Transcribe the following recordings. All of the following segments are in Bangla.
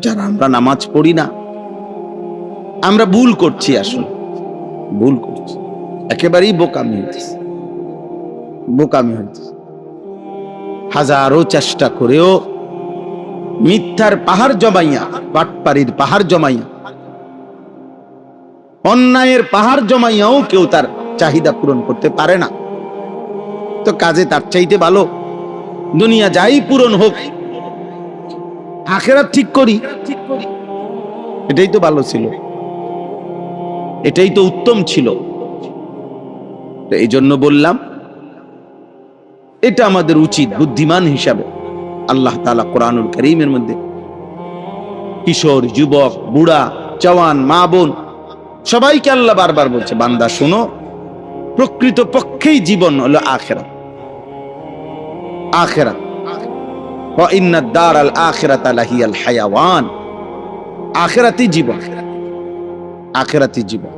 যারা আমরা নামাজ পড়ি না, আমরা ভুল করছি, আসলে ভুল করছি, একেবারেই বোকামি হইতেছে, বোকামি হইতেছে। হাজারো চেষ্টা করেও মিথ্যার পাহাড় জমাইয়া, বাটপাড়ির পাহাড় জমাইয়া, অন্যায়ের পাহাড় জমাইয়াও কেউ তার চাহিদা পূরণ করতে পারে না। তো কাজে তার চাইতে ভালো দুনিয়া যাই পূরণ হোক, আখেরাত ঠিক করি, এটাই তো ভালো ছিল, এটাই তো উত্তম ছিল। এই জন্য বললাম, এটা আমাদের উচিত বুদ্ধিমান হিসাবে। আল্লাহ তাআলা কোরআনুল কারীমের মধ্যে কিশোর, যুবক, বুড়া, জওয়ান, মা বোন সবাইকে আল্লাহ বারবার বলছে, বান্দা শোনো, প্রকৃত পক্ষেই জীবন হলো আখিরাত। আখিরাত, ওয়া ইন্নাদ দারাল আখিরাতা লাহিয়াল হায়াওয়ান। আখিরাতই জীবন, আখিরাতই জীবন,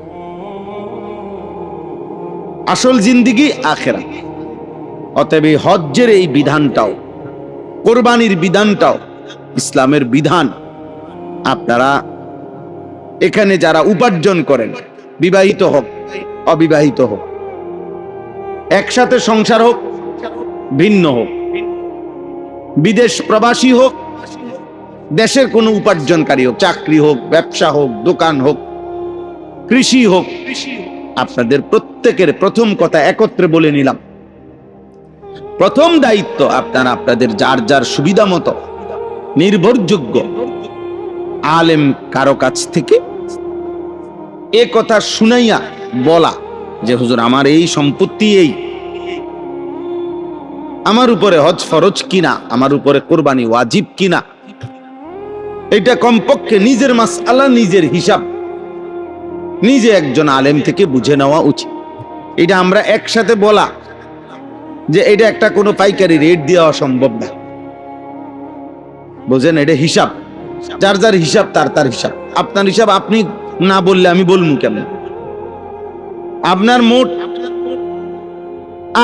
আসল জিন্দেগি আখিরাত। অতএব এই হজ্জের এই বিধানটাও, কোরবানির বিধানটাও ইসলামের বিধান। আপনারা এখানে যারা উপার্জন করেন, বিবাহিত হোক অবিবাহিত হোক, একসাথে সংসার হোক ভিন্ন হোক, বিদেশ প্রবাসী হোক, দেশের কোনো উপার্জনকারী হোক, চাকরি হোক, ব্যবসা হোক, দোকান হোক, কৃষি হোক, আপনাদের প্রত্যেকের প্রথম কথা একত্রে বলে নিলাম, প্রথম দায়িত্ব আপনারা আপনাদের যার যার সুবিধা মতো নির্ভরযোগ্য আলেম কারো কাছ থেকে এ কথা শুনাইয়া বলা যে হুজুর আমার এই সম্পত্তি, এই আমার উপরে হজ ফরজ কিনা, আমার উপরে কোরবানি ওয়াজিব কিনা, এটা কমপক্ষে নিজের মাসআলা, নিজের হিসাব নিজে একজন আলেম থেকে বুঝে নেওয়া উচিত। এটা আমরা একসাথে বলা যে এটা একটা কোনো পাইকারি রেট দেওয়া সম্ভব না, বুঝেন? এটা হিসাব, যার যার হিসাব তার তার হিসাব। আপনার হিসাব আপনি না বললে আমি বলবো কেমন? আপনার মোট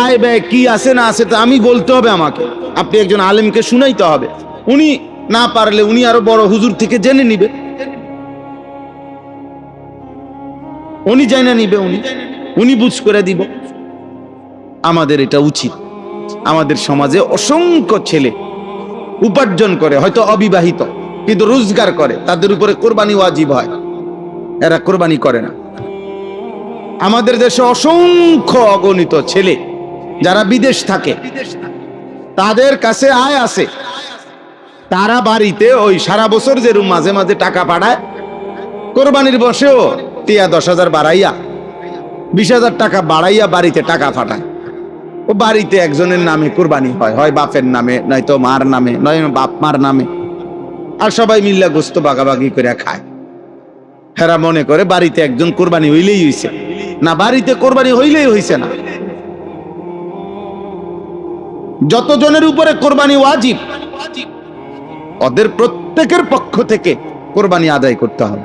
আয় ব্যয় কি আছে না আছে তা আমি বলতে হবে আমাকে, আপনি একজন আলেমকে শুনাইতে হবে, উনি না পারলে উনি আরো বড় হুজুর থেকে জেনে নিবে, উনি জেনে নিবে, উনি বুঝ করে দিব। আমাদের এটা উচিত। আমাদের সমাজে অসংখ্য ছেলে উপার্জন করে, হয়তো অবিবাহিত, কিন্তু রোজগার করে, তাদের উপরে কোরবানি ওয়াজিব হয়, এরা কোরবানি করে না। আমাদের দেশে অসংখ্য অগণিত ছেলে যারা বিদেশ থাকে, তাদের কাছে আয় আছে, তারা বাড়িতে ওই সারা বছর যে মাঝে মাঝে টাকা পাঠায়, কোরবানির বসেও 10,000 বাড়াইয়া 20,000 টাকা বাড়াইয়া বাড়িতে টাকা পাঠায়। ও বাড়িতে একজনের নামে কোরবানি হয়, হয় বাপের নামে, নয়তো মার নামে, নয় বাপ মার নামে, আর সবাই মিল্লা গোস্ত বাগাবাগি করে খায়। হেরা মনে করে বাড়িতে একজন কোরবানি হইলেই হইছে, না, বাড়িতে কোরবানি হইলেই হইছে না। যতজনের উপরে কোরবানি ওয়াজিব, ওদের প্রত্যেকের পক্ষ থেকে কোরবানি আদায় করতে হবে।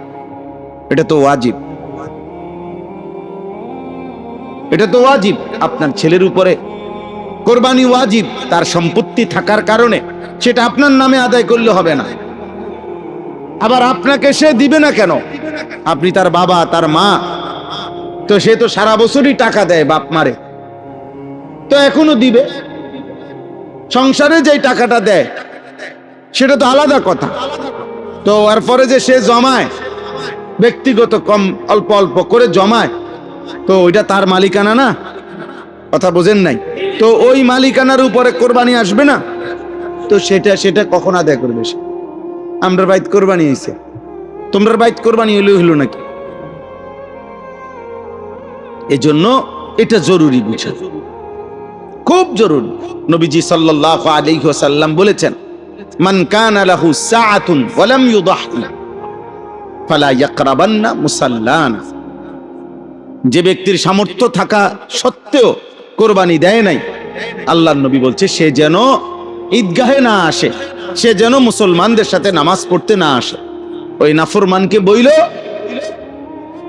এটা তো ওয়াজিব, এটা তো ওয়াজিব। আপনার ছেলের উপরে কোরবানি ওয়াজিব, তার সম্পত্তি থাকার কারণে সেটা আপনার নামে আদায় করলে হবে না। আবার আপনাকে সে দিবে না কেন? আপনি তার বাবা, তার মা, তো সে তো সারা বছরই টাকা দেয় বাপ মারে, তো এখনো দিবে। সংসারে যে টাকাটা দেয় সেটা তো আলাদা কথা। তো এরপরে যে সে জমায়, ব্যক্তিগত কম অল্প অল্প করে জমায়, তো ওইটা তার মালিকানা না? কথা বোঝেন নাই? তো ওই মালিকানার উপরে কোরবানি আসবে না, তো সেটা কখন আদায় করবে সে? আমরা বাইত কোরবানি হয়েছে, তোমরা বাইত কোরবানি হইলো নাকি? এজন্য এটা জরুরি বুঝা, খুব জরুরি। নবীজি সাল্লাল্লাহু আলাইহি ওয়াসাল্লাম বলেছেন, মান কানা লাহু সাআতুন ওয়া লাম ইউদাহি ফালা ইয়াকরাবান্না মুসাল্লানা। যে ব্যক্তির সামর্থ্য থাকা সত্ত্বেও কোরবানি দেয় নাই, আল্লাহর নবী বলছে সে যেন ঈদগাহে না আসে, সে যেন মুসলমানদের সাথে নামাজ পড়তে না আসে। ওই নাফরমানকে বইল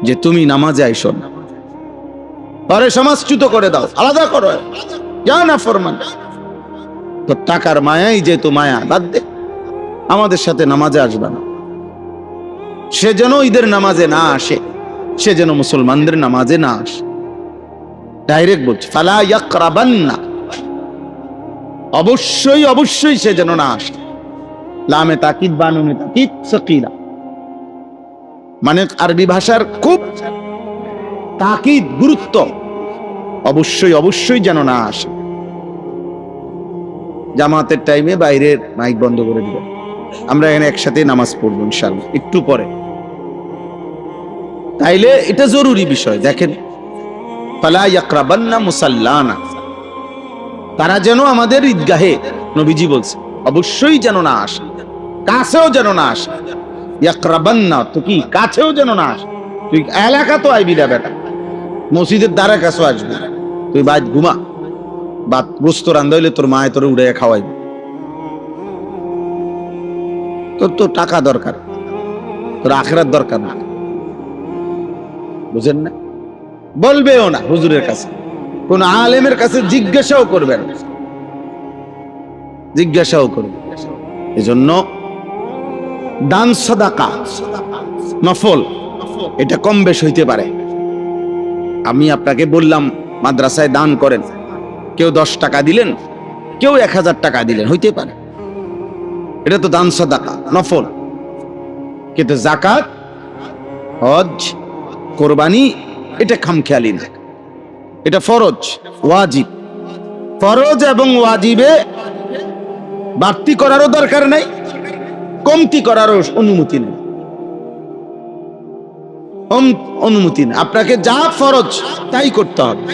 যে তুমি নামাজে আইসো না, পরে সমাজচ্যুত করে দাও, আলাদা করো, যা নাফরমান। তো টাকার মায়াই যেহেতু মায়া, বাদ দে, আমাদের সাথে নামাজে আসবে না। সে যেন ঈদের নামাজে না আসে, সে যেন মুসলমানদের নামাজে না আসে। ডাইরেক্ট বলছে ফালা ইয়াকরাবান্না, অবশ্যই অবশ্যই সে যেন না আসে। লামে তাকিদ বা নুনে তাকিদ সাকিলা, মানে আরবি ভাষার খুব তাকিদ, গুরুত্ব, অবশ্যই অবশ্যই যেন না আসে। জামাতের টাইমে বাইরের মাইক বন্ধ করে দিবেন, আমরা এখানে একসাথে নামাজ পড়বো ইনশাআল্লাহ একটু পরে। তাইলে এটা জরুরি বিষয়। দেখেন, ফালা ইয়াকরাবান্না মুসাল্লানা, তারা যেন আমাদের ঈদগাহে, নবীজি বলছে অবশ্যই যেন না আসে, কাছেও যেন না আসে। ইয়াকরাবান্না তো কি, কাছেও যেন না আসে। তুই এলাকা তো আইবি না বেটা, মসজিদের দ্বারা কাছে আসবি, তুই বাদ ঘুমা, বা গোস্ত রান্ধা হইলে তোর মায়ে তোর উড়ে খাওয়াইবে। তোর তো টাকা দরকার, তোর আখিরাত দরকার না, বুঝেন না? বলবেও না হুজুরের কাছে, কোন আলেমের কাছে জিজ্ঞাসাও করবেন, জিজ্ঞাসাও করবেন। এজন্য দান সাদাকা নফল, এটা কম বেশ হইতে পারে। আমি আপনাকে বললাম মাদ্রাসায় দান করেন, কেউ 10 টাকা দিলেন, কেউ 1000 টাকা দিলেন, হইতে পারে, এটা তো দান সাদাকা নফল। কিন্তু যাকাত, হজ, কোরবানি এটা খামখেয়ালি না, এটা ফরজ ওয়াজিব। ফরজ এবং ওয়াজিবে বাড়তি করারও দরকার নাই, কমতি করারও অনুমতি নেই, অনুমতি নেই। আপনাকে যা ফরজ তাই করতে হবে,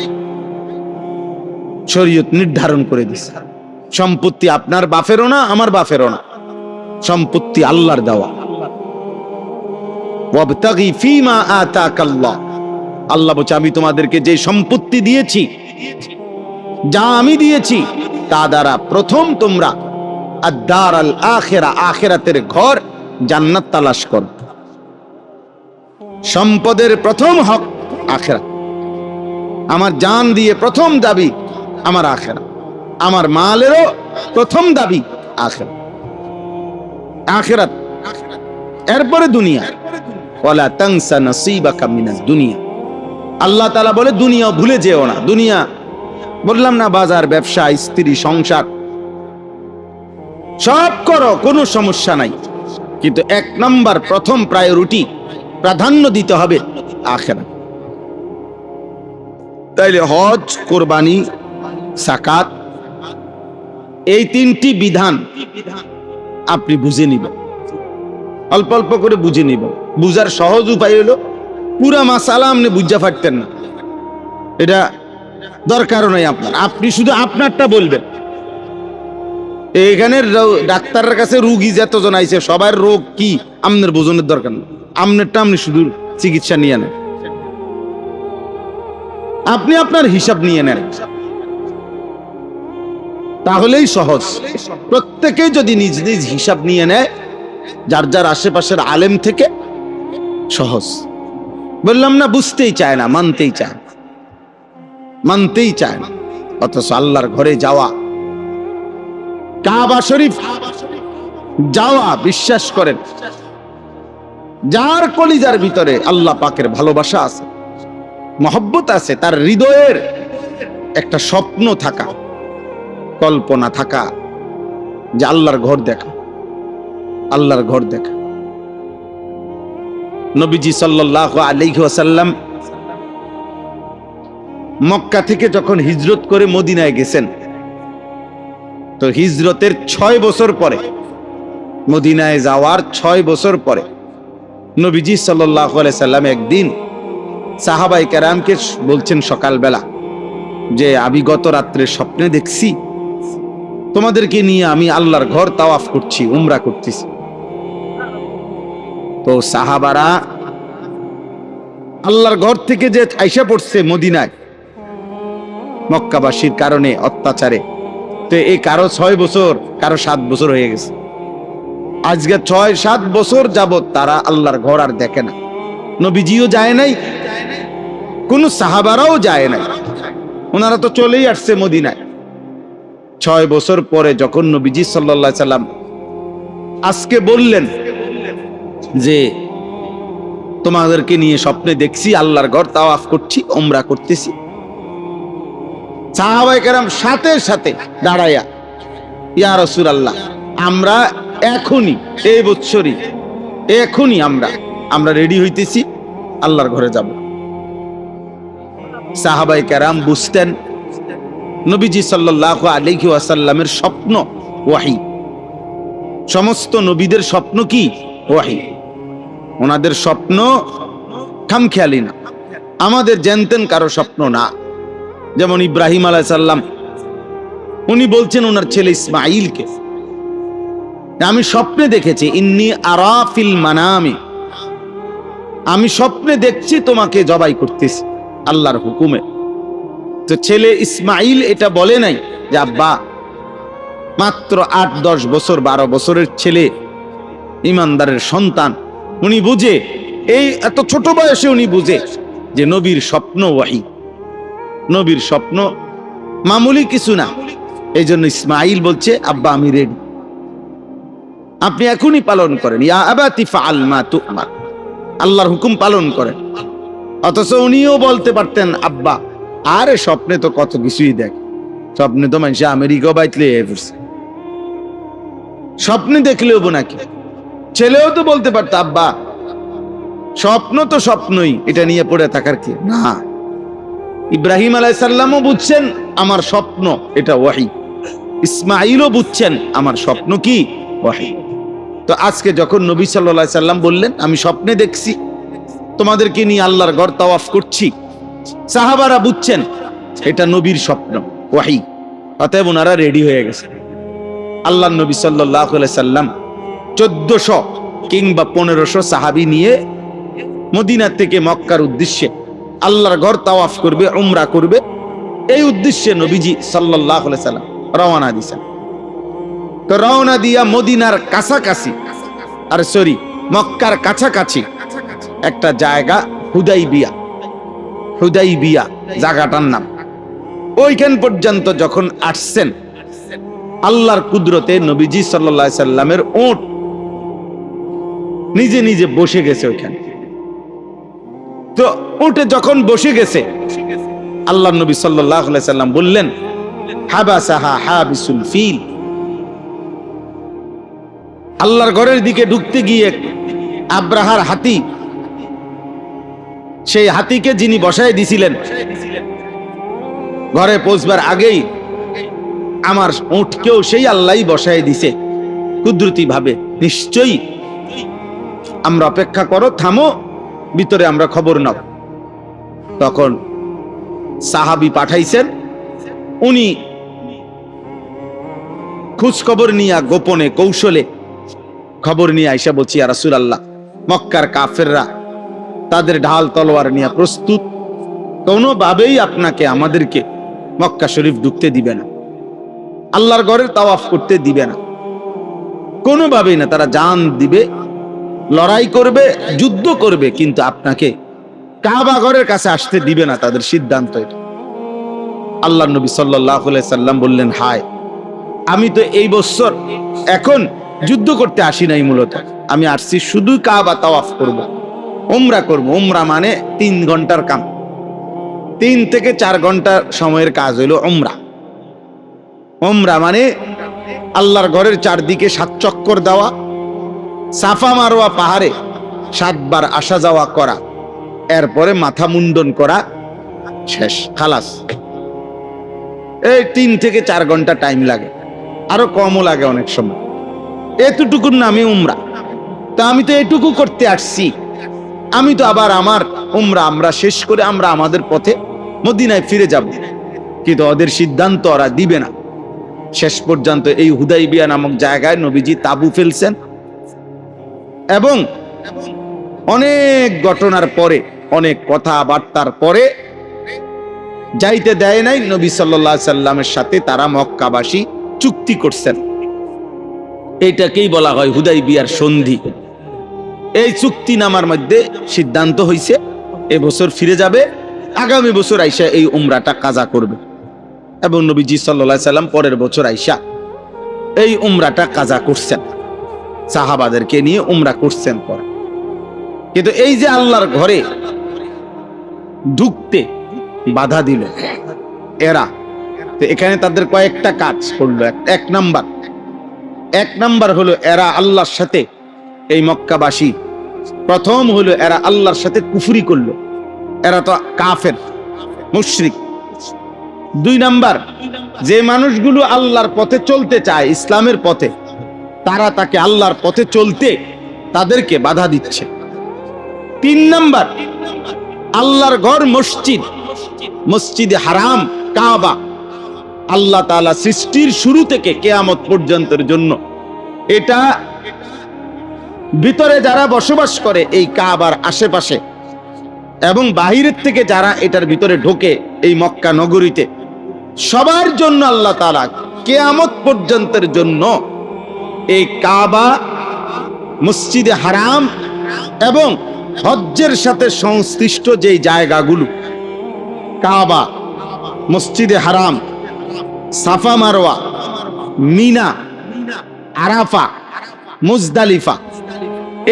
শরীয়ত নির্ধারণ করে দিছে। সম্পত্তি আপনার বাপেরও না, আমার বাপেরও না, সম্পত্তি আল্লাহর দেওয়া। ওয়াবতাগি ফীমা আতাকাল্লাহ, আল্লাহ বলছে আমি তোমাদেরকে যে সম্পত্তি দিয়েছি, যা আমি দিয়েছি, তা দ্বারা প্রথম তোমরা আদ-দার আল আখিরা, আখিরাতের ঘর জান্নাত তালাশ করো। সম্পদের প্রথম হক আখিরাত। আমার জান দিয়ে প্রথম দাবি আমার আখিরাত, আমার মালেরও প্রথম দাবি আখিরাত, আখিরাত, এরপরে দুনিয়া। ওয়ালা তানসা নসীবাকা মিনাদ দুনিয়া, আল্লাহ তাআলা বলে দুনিয়া ভুলে যেও না। দুনিয়া বললাম না, বাজার, ব্যবসা, স্ত্রী, সংসার সব করো, কোনো সমস্যা নাই, কিন্তু 1 নম্বর প্রথম প্রায়োরিটি, প্রাধান্য দিতে হবে আখিরাত। তাইলে হজ, কোরবানি, যাকাত, এই 3টি বিধান আপনি বুঝে নিবেন, অল্প অল্প করে বুঝে নিবেন। বুঝার সহজ উপায় হলো পুরা মাসালা আপনি বুঝা পারতেন না, এটা দরকারও নাই আপনার, আপনি শুধু আপনারটা বলবেন। এখানে ডাক্তারের কাছে রোগী যতজন আইছে সবার রোগ কি আপনার বোঝনের দরকার নেই, আপনারটা আপনি শুধু চিকিৎসা নিয়ে নেন, আপনি আপনার হিসাব নিয়ে নেন, তাহলেই সহজ। প্রত্যেকেই যদি নিজ নিজ হিসাব নিয়ে নেয়, যার যার আশেপাশের আলেম থেকে, সহজ। বললাম না, বুঝতেই চায় না, মানতেই চায়, মানতেই চায় না। অথচ আল্লাহর ঘরে যাওয়া, কাবা শরীফ যাওয়া, বিশ্বাস করেন, যার কলিজার ভিতরে আল্লাহ পাকের ভালোবাসা আছে, মহব্বত আছে, তার হৃদয়ের একটা স্বপ্ন থাকা, কল্পনা থাকা যে আল্লাহর ঘর দেখা, আল্লাহর ঘর দেখা। নবীজি সাল্লাল্লাহু আলাইহি ওয়াসাল্লাম মক্কা থেকে যখন হিজরত করে মদিনায় গেছেন, তো হিজরতের 6 বছর পরে, মদিনায় যাওয়ার 6 বছর পরে নবীজি সাল্লাল্লাহু আলাইহি সাল্লাম একদিন সাহাবায়ে কেরামকে বলছেন সকালবেলা যে আমি গত রাত্রে স্বপ্নে দেখছি তোমাদেরকে নিয়ে আমি আল্লাহর ঘর তাওয়াফ করছি, উমরা করতেছি। তো সাহাবারা আল্লাহর ঘর থেকে যে আইসা পড়ছে মদিনায় মক্কাবাসীর কারণে, অত্যাচারে, তো এই কারো 6 বছর, কারো 7 বছর হয়ে গেছে। আজকে 6-7 বছর যাবত তারা আল্লাহর ঘর আর দেখে না। নবীজিও যায় নাই, কোন সাহাবারাও যায় নাই, ওনারা তো চলেই আসছে মদিনায়। 6 বছর পরে যখন নবীজি সাল্লাল্লাহু আলাইহি সাল্লাম আজকে বললেন যে তোমাদেরকে নিয়ে স্বপ্নে দেখছি আল্লাহর ঘর তাওয়াফ করছি, উমরা করতেছি। সাহাবায়ে কেরাম সাথে সাথে দাঁড়াইয়া, ইয়া রাসূলুল্লাহ, আমরা এখনই, এই বছরই, এখনই আমরা রেডি হইতেছি, আল্লাহর ঘরে যাব। সাহাবায়ে কেরাম বুঝতেন নবীজি সাল্লাল্লাহু আলাইহি ওয়াসাল্লামের স্বপ্ন ওয়াহী। সমস্ত নবীদের স্বপ্ন কি? ওয়াহী। ওনাদের স্বপ্ন খামখেয়ালি না, আমাদের জানতেন কারো স্বপ্ন না। যেমন ইব্রাহিম আলাইহিস সালাম, উনি বলছেন ওনার ছেলে ইসমাঈলকে, আমি স্বপ্নে দেখেছি, ইন্নী আরা ফিল মানামি, আমি স্বপ্নে দেখছি তোমাকে জবাই করতেছি আল্লাহর হুকুমে। তো ছেলে ইসমাঈল এটা বলে নাই যে আব্বা, মাত্র 8-10 বছর, 12 বছরের ছেলে, ইমানদারের সন্তান, উনি বুঝে, এই এত ছোট বয়সে উনি বুঝে যে নবীর স্বপ্ন ওয়াহী, নবীর স্বপ্ন মামুলি কিছু না। এই জন্য ইসমাঈল বলছে, আব্বা আমি রেডি, আপনি এখনই পালন করেন, ইয়া আবাতি ফাআল মা তু'মার, আল্লাহর হুকুম পালন করেন। অথচ উনিও বলতে পারতেন, আব্বা আরে স্বপ্নে তো কত কিছুই দেখ, স্বপ্নে তো মানুষ আমেরিকা বাইতলে স্বপ্নে দেখলেও নাকি। ছেলেও তো বলতে পারতো, আব্বা স্বপ্ন তো স্বপ্নই, এটা নিয়ে পড়ে থাকার কি না। ইব্রাহিম আলাইহিস সালামও বুঝছেন আমার স্বপ্ন এটা ওয়াহী, ইসমাঈলও বুঝছেন আমার স্বপ্ন কি? ওয়াহী। তো আজকে যখন নবী সাল্লাল্লাহু আলাইহি সাল্লাম বললেন আমি স্বপ্নে দেখছি তোমাদেরকে নিয়ে আল্লাহর ঘর তাওয়াফ করছি, সাহাবারা বুঝছেন এটা নবীর স্বপ্ন ওয়াহী, অতএব ওনারা রেডি হয়ে গেছে। আল্লাহর নবী সাল্লাল্লাহু আলাইহি সাল্লাম 1400 কিংবা 1500 সাহাবী নিয়ে মদিনা থেকে মক্কার উদ্দেশ্যে আল্লাহর ঘর তাওয়াফ করবে, উমরা করবে, এই উদ্দেশ্যে নবীজি সাল্লাল্লাহু আলাইহি সাল্লাম রওনা দিয়েছেন। তো রওনা দিয়া মদিনার কাছাকাছি, আর সরি মক্কার কাছাকাছি একটা জায়গা হুদাইবিয়া, হুদাইবিয়া জায়গাটার নাম, ওইখান পর্যন্ত যখন আসছেন আল্লাহর কুদরতে নবীজি সাল্লাল্লাহু আলাইহি সাল্লামের উট নিজে নিজে বসে গেছে ওইখানে। তো উটে যখন বসে গেছে আল্লাহর নবী সাল্লাল্লাহু আলাইহি সাল্লাম বললেন, হাবাসাহা হাবিসুল ফিল, আল্লাহর ঘরের দিকে ঢুকতে গিয়ে আব্রাহার হাতি, সেই হাতিকে যিনি বসায় দিছিলেন, ঘরে পৌঁছবার আগেই আমার উটকেও সেই আল্লাহই বসায় দিছে কুদরতি ভাবে। নিশ্চয়ই আমরা অপেক্ষা করো, থামো, ভিতরে আমরা খবর নাও। তখন সাহাবী পাঠাইছেন, উনি খোঁজ খবর নিয়ে গোপনে কৌশলে খবর নিয়ে আইসা বলছি, ইয়া রাসূলুল্লাহ, মক্কার কাফেররা তাদের ঢাল তলোয়ার নিয়ে প্রস্তুত, কোনোভাবেই আপনাকে আমাদেরকে মক্কা শরীফ ঢুকতে দিবে না, আল্লাহর ঘরের তাওয়াফ করতে দিবে না, কোনোভাবেই না। তারা জান দিবে, লড়াই করবে, যুদ্ধ করবে, কিন্তু আপনাকে কাবা ঘরের কাছে আসতে দিবে না, তাদের সিদ্ধান্ত এটা। আল্লাহর নবী সাল্লাল্লাহু আলাইহি সাল্লাম বললেন, হায়, আমি তো এই বছর এখন যুদ্ধ করতে আসি নাই, মূলত আমি আসছি শুধু কাবা তাওয়াফ করব, উমরা করব। উমরা মানে 3 ঘন্টার কাম, 3 থেকে 4 ঘন্টা সময়ের কাজ হইল উমরা। উমরা মানে আল্লাহর ঘরের চারদিকে 7 চক্কর দেওয়া, সাফা মারওয়া পাহাড়ে 7 বার আসা যাওয়া করা, এরপরে মাথা মুন্ডন করা, শেষ, খালাস। এই 3 থেকে 4 ঘন্টা টাইম লাগে, আরো কমও লাগে অনেক সময়। এতটুকুর নামে উমরা। তা আমি তো এটুকু করতে আসছি, আমি তো আবার আমার উমরা আমরা শেষ করে আমরা আমাদের পথে মদিনায় ফিরে যাব, কিন্তু ওদের সিদ্ধান্ত ওরা দিবে না। শেষ পর্যন্ত এই হুদাইবিয়া নামক জায়গায় নবীজি তাবু ফেলছেন, এবং অনেক ঘটনার পরে, অনেক কথাবার্তার পরে যাইতে দেয় নাই। নবী সাল্লাল্লাহু আলাইহি সাল্লামের সাথে তারা মক্কাবাসী চুক্তি করছেন, এইটাকেই বলা হয় হুদাইবিয়ার সন্ধি। এই চুক্তিনামার মধ্যে সিদ্ধান্ত হইছে এবছর ফিরে যাবে, আগামী বছর আইসা এই উমরাটা কাজা করবে। এবং নবীজি সাল্লাল্লাহু আলাইহি সাল্লাম পরের বছর আইসা এই উমরাটা কাজা করছেন, সাহাবাদেরকে নিয়ে উমরা করছেন। পরে কিন্তু এই যে আল্লাহর ঘরে ঢুকতে বাধা দিল এরা, তো এখানে তাদের কয়েকটা কাজ করলো। এক নাম্বার হলো এরা আল্লাহর সাথে, এই মক্কাবাসী প্রথম হলো এরা আল্লাহর সাথে কুফরি করলো, এরা তো কাফের মুশরিক। 2 নাম্বার, যে মানুষগুলো আল্লাহর পথে চলতে চায়, ইসলামের পথে, তারা তাকে আল্লাহর পথে চলতে তাদেরকে বাধা দিচ্ছে। 3 নাম্বার, আল্লাহর ঘর মসজিদ, মসজিদে হারাম কাবা, আল্লাহ তাআলা সৃষ্টির শুরু থেকে কিয়ামত পর্যন্তের জন্য এটা ভিতরে যারা বসবাস করে এই কাবার আশেপাশে এবং বাহিরের থেকে যারা এটার ভিতরে ঢোকে এই মক্কা নগরীতে, সবার জন্য আল্লাহ তাআলা কিয়ামত পর্যন্তের জন্য এই কাবা, মসজিদে হারাম এবং হজ্জের সাথে সংশ্লিষ্ট যেই জায়গাগুলো, কাবা, মসজিদে হারাম, সাফা মারওয়া, মিনা, আরাফা, মুজদালিফা,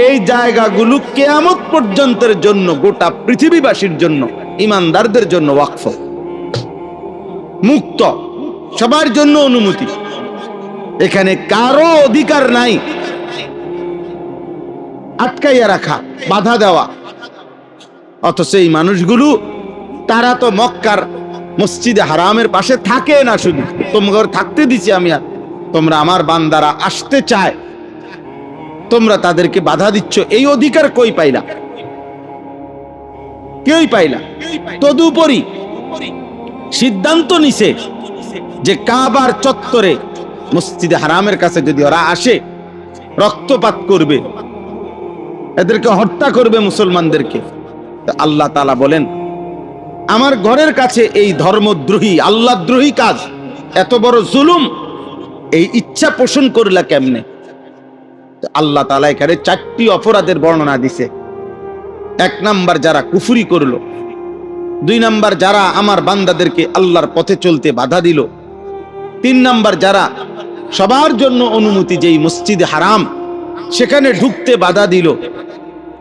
এই জায়গাগুলো কিয়ামত পর্যন্তের জন্য গোটা পৃথিবীবাসীর জন্য, ইমানদারদের জন্য ওয়াকফ, মুক্ত, সবার জন্য অনুমতি। এখানে কারো অধিকার নাই আটকাইয়া রাখা, বাধা দেওয়া। অথচ এই মানুষগুলো তারা তো মক্কার মসজিদে হারামের পাশে থাকে না, শুধু তোমাকে থাকতে দিছি আমি, আর তোমরা আমার বান্দারা আসতে চায়, তোমরা তাদেরকে বাধা দিচ্ছ। এই অধিকার কই পাইলা? কেউই পাইলা। তদুপরি সিদ্ধান্ত নিছে যে কাবার চত্বরে মসজিদে হারামের কাছে যদি ওরা আসে, রক্তপাত করবে, এদেরকে হত্যা করবে, মুসলমানদেরকে। আল্লাহ তাআলা বলেন, আমার ঘরের কাছে এই ধর্মদ্রোহী, আল্লাহদ্রোহী কাজ, এত বড় জুলুম, এই ইচ্ছা পোষণ করলা কেমনে? আল্লাহ তাআলা এখানে 4টি অপরাধের বর্ণনা দিছে। 1 নাম্বার, যারা কুফরি করলো। 2 নাম্বার, যারা আমার বান্দাদেরকে আল্লাহর পথে চলতে বাধা দিল। 3 নাম্বার, যারা সবার জন্য অনুমতি যেই মসজিদে হারাম সেখানে ঢুকতে বাধা দিল।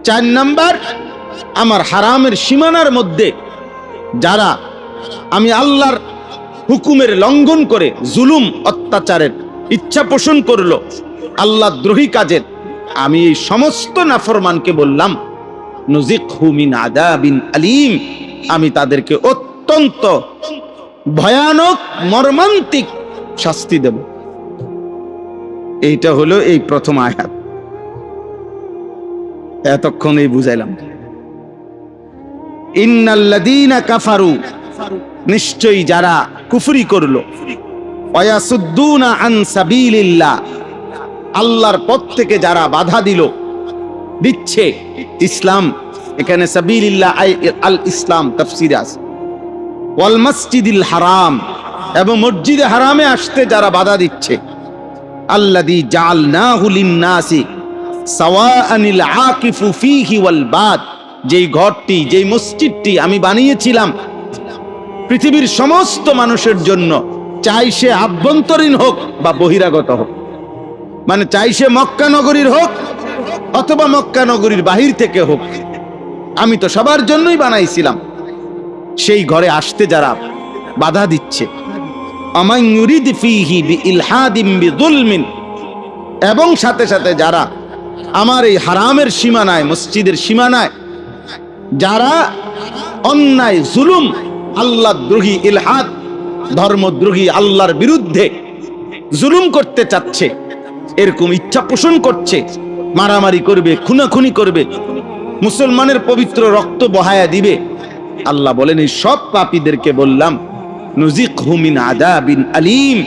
4 নাম্বার, আমার হারামের সীমানার মধ্যে যারা আমি আল্লাহর হুকুমের লঙ্ঘন করে জুলুম অত্যাচারের ইচ্ছা পোষণ করলো, আল্লাহ দ্রোহী কাজের, আমি এই সমস্ত নাফরমানকে বললাম নুযিকহু মিন আযাবিন আলীম, আমি তাদেরকে অত্যন্ত ভয়ানক মর্মান্তিক শাস্তি দেব। এইটা হলো এই প্রথম আয়াত। এতক্ষণ এই বুঝাইলাম। ইন্নাল্লাযীনা কাফারু, নিশ্চয়ই যারা কুফরি করলো, ওয়ায়াসুদ্দুনা আন সাবিলিল্লাহ, আল্লাহর পথ থেকে যারা বাধা দিচ্ছে, ইসলাম, এখানে সাবিলিল্লাহ আল ইসলাম তাফসীরে আছে, ওয়াল মসজিদিল হারাম, এবং মসজিদে হারামে আসতে যারা বাধা দিচ্ছে, আল্লাযী জাআলনাহু লিন-নাসি সাওয়াআনিল আকিফু ফীহি ওয়াল বাদ, যেই ঘরটি, যেই মসজিদটি আমি বানিয়েছিলাম পৃথিবীর সমস্ত মানুষের জন্য, চাই সে আভ্যন্তরীণ হোক বা বহিরাগত হোক, মানে চাই সে মক্কা নগরীর হোক অথবা মক্কা নগরীর বাহির থেকে হোক, আমি তো সবার জন্যই বানাইছিলাম। সেই ঘরে আসতে যারা বাধা দিচ্ছে, আমান ইউরিদ ফীহি বিইলহাদিন বিযুলমিন, এবং সাথে সাথে যারা আমার এই হারামের সীমানায়, মসজিদের সীমানায় যারা অন্যায়, জুলুম, আল্লাহদ্রোহী, ইলহাদ, ধর্মদ্রোহী, আল্লাহর বিরুদ্ধে জুলুম করতে চাচ্ছে, এরকম ইচ্ছা পোষণ করছে, মারামারি করবে, খুনাখুনি করবে, মুসলমানের পবিত্র রক্ত বহায়া দিবে, আল্লাহ বলেন এই সব পাপীদেরকে বললাম নুযিকহু মিন আযাবিন আলীম,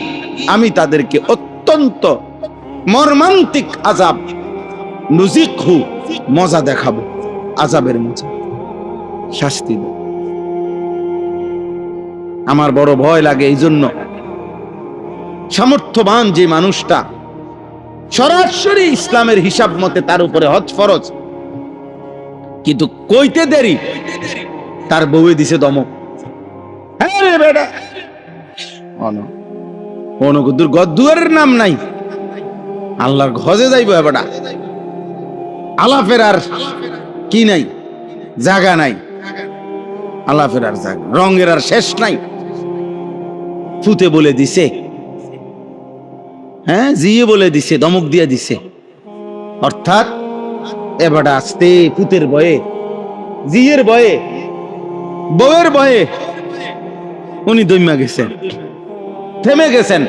আমি তাদেরকে অত্যন্ত মর্মান্তিক আযাব, নুযিকহু, মজা দেখাবো, আযাবের মজা, শাস্তি দেব। আমার বড় ভয় লাগে এই জন্য, সামর্থ্যবান যে মানুষটা সরাসরি ইসলামের হিসাব মতে তার উপরে হজ ফরজ, কিন্তু কইতে দেরি, তার বউয়ে দিছে দমক, হ্যাঁ রে বেটা, অনুকুদ্দুর গদ্দুয়ারের নাম নাই, আল্লাহর ঘজে যাইব বেটা, আলাপের আর কি নাই? জায়গা নাই, আলাপের আর জায়গা, রঙের আর শেষ নাই। ফুতে বলে দিছে, হ্যাঁ, জিয়ে বলে দিছে, দমক দিয়ে দিছে। অর্থাৎ এবার আসতে ফুতের ভয়ে, জিয়ের ভয়ে, বউয়ের ভয়ে উনি দৈমা গেছেন, থেমে গেছেন।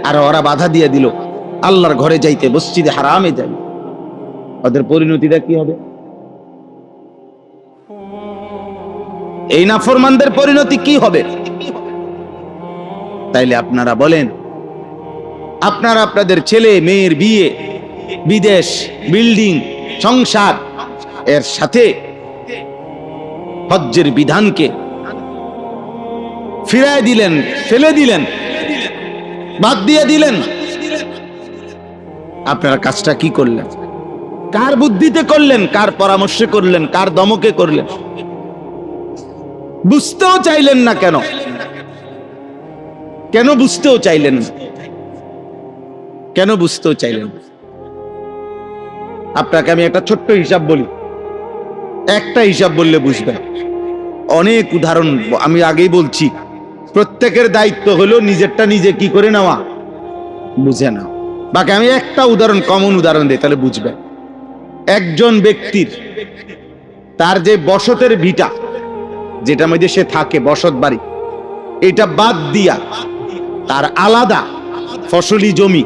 আর ওরা বাধা দিয়ে দিল আল্লাহর ঘরে যাইতে, মসজিদে হারামে যাই। ওদের পরিণতিটা কি হবে? এই নাফরমানদের পরিণতি কি হবে? তাইলে আপনারা বলেন, আপনারা আপনাদের ছেলে মেয়ের বিয়ে, বিদেশ, বিল্ডিং, সংসার, এর সাথে হজ্জের বিধানকে ফিরায় দিলেন, ফেলে দিলেন, বাদ দিয়ে দিলেন। আপনারা কাজটা কি করলেন? কার বুদ্ধিতে করলেন? কার পরামর্শে করলেন? কার দমকে করলেন? বুঝতেও চাইলেন না কেন? কেন বুঝতেও চাইলেন না? কেন বুঝতেও চাইলেন? আপনাকে আমি একটা ছোট্ট হিসাব বলি, একটা হিসাব বললে বুঝবেন। অনেক উদাহরণ আমি আগেই বলছি, প্রত্যেকের দায়িত্ব হলো নিজেরটা নিজে কি করে নেওয়া, বুঝে নাও। বাকি আমি একটা উদাহরণ, কমন উদাহরণ দিই, তাহলে বুঝবেন। একজন ব্যক্তির তার যে বসতের ভিটা, যেটা মধ্যে সে থাকে, বসত বাড়ি, এটা বাদ দিয়া তার আলাদা ফসলি জমি,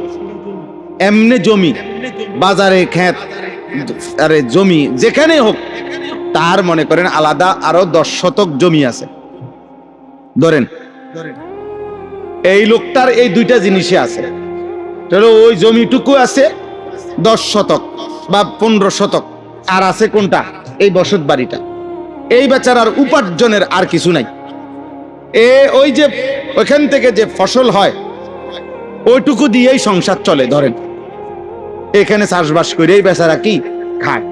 এমনে জমি, বাজারে ক্ষেত, আরে জমি যেখানে হোক, তার মনে করেন আলাদা আরো 10 শতক জমি আছে ধরেন। এই লোকটার এই দুইটা জিনিসে আছে, ওই জমিটুকু আছে 10 শতক বা 15 শতক, আর আছে কোনটা? এই বসত বাড়িটা। এই বেচারার উপার্জনের আর কিছু নাই। ওই যে ওইখান থেকে যে ফসল হয়, ওইটুকু দিয়েই সংসার চলে ধরেন। এখানে চাষবাস করে এই বেচারা কি খায়।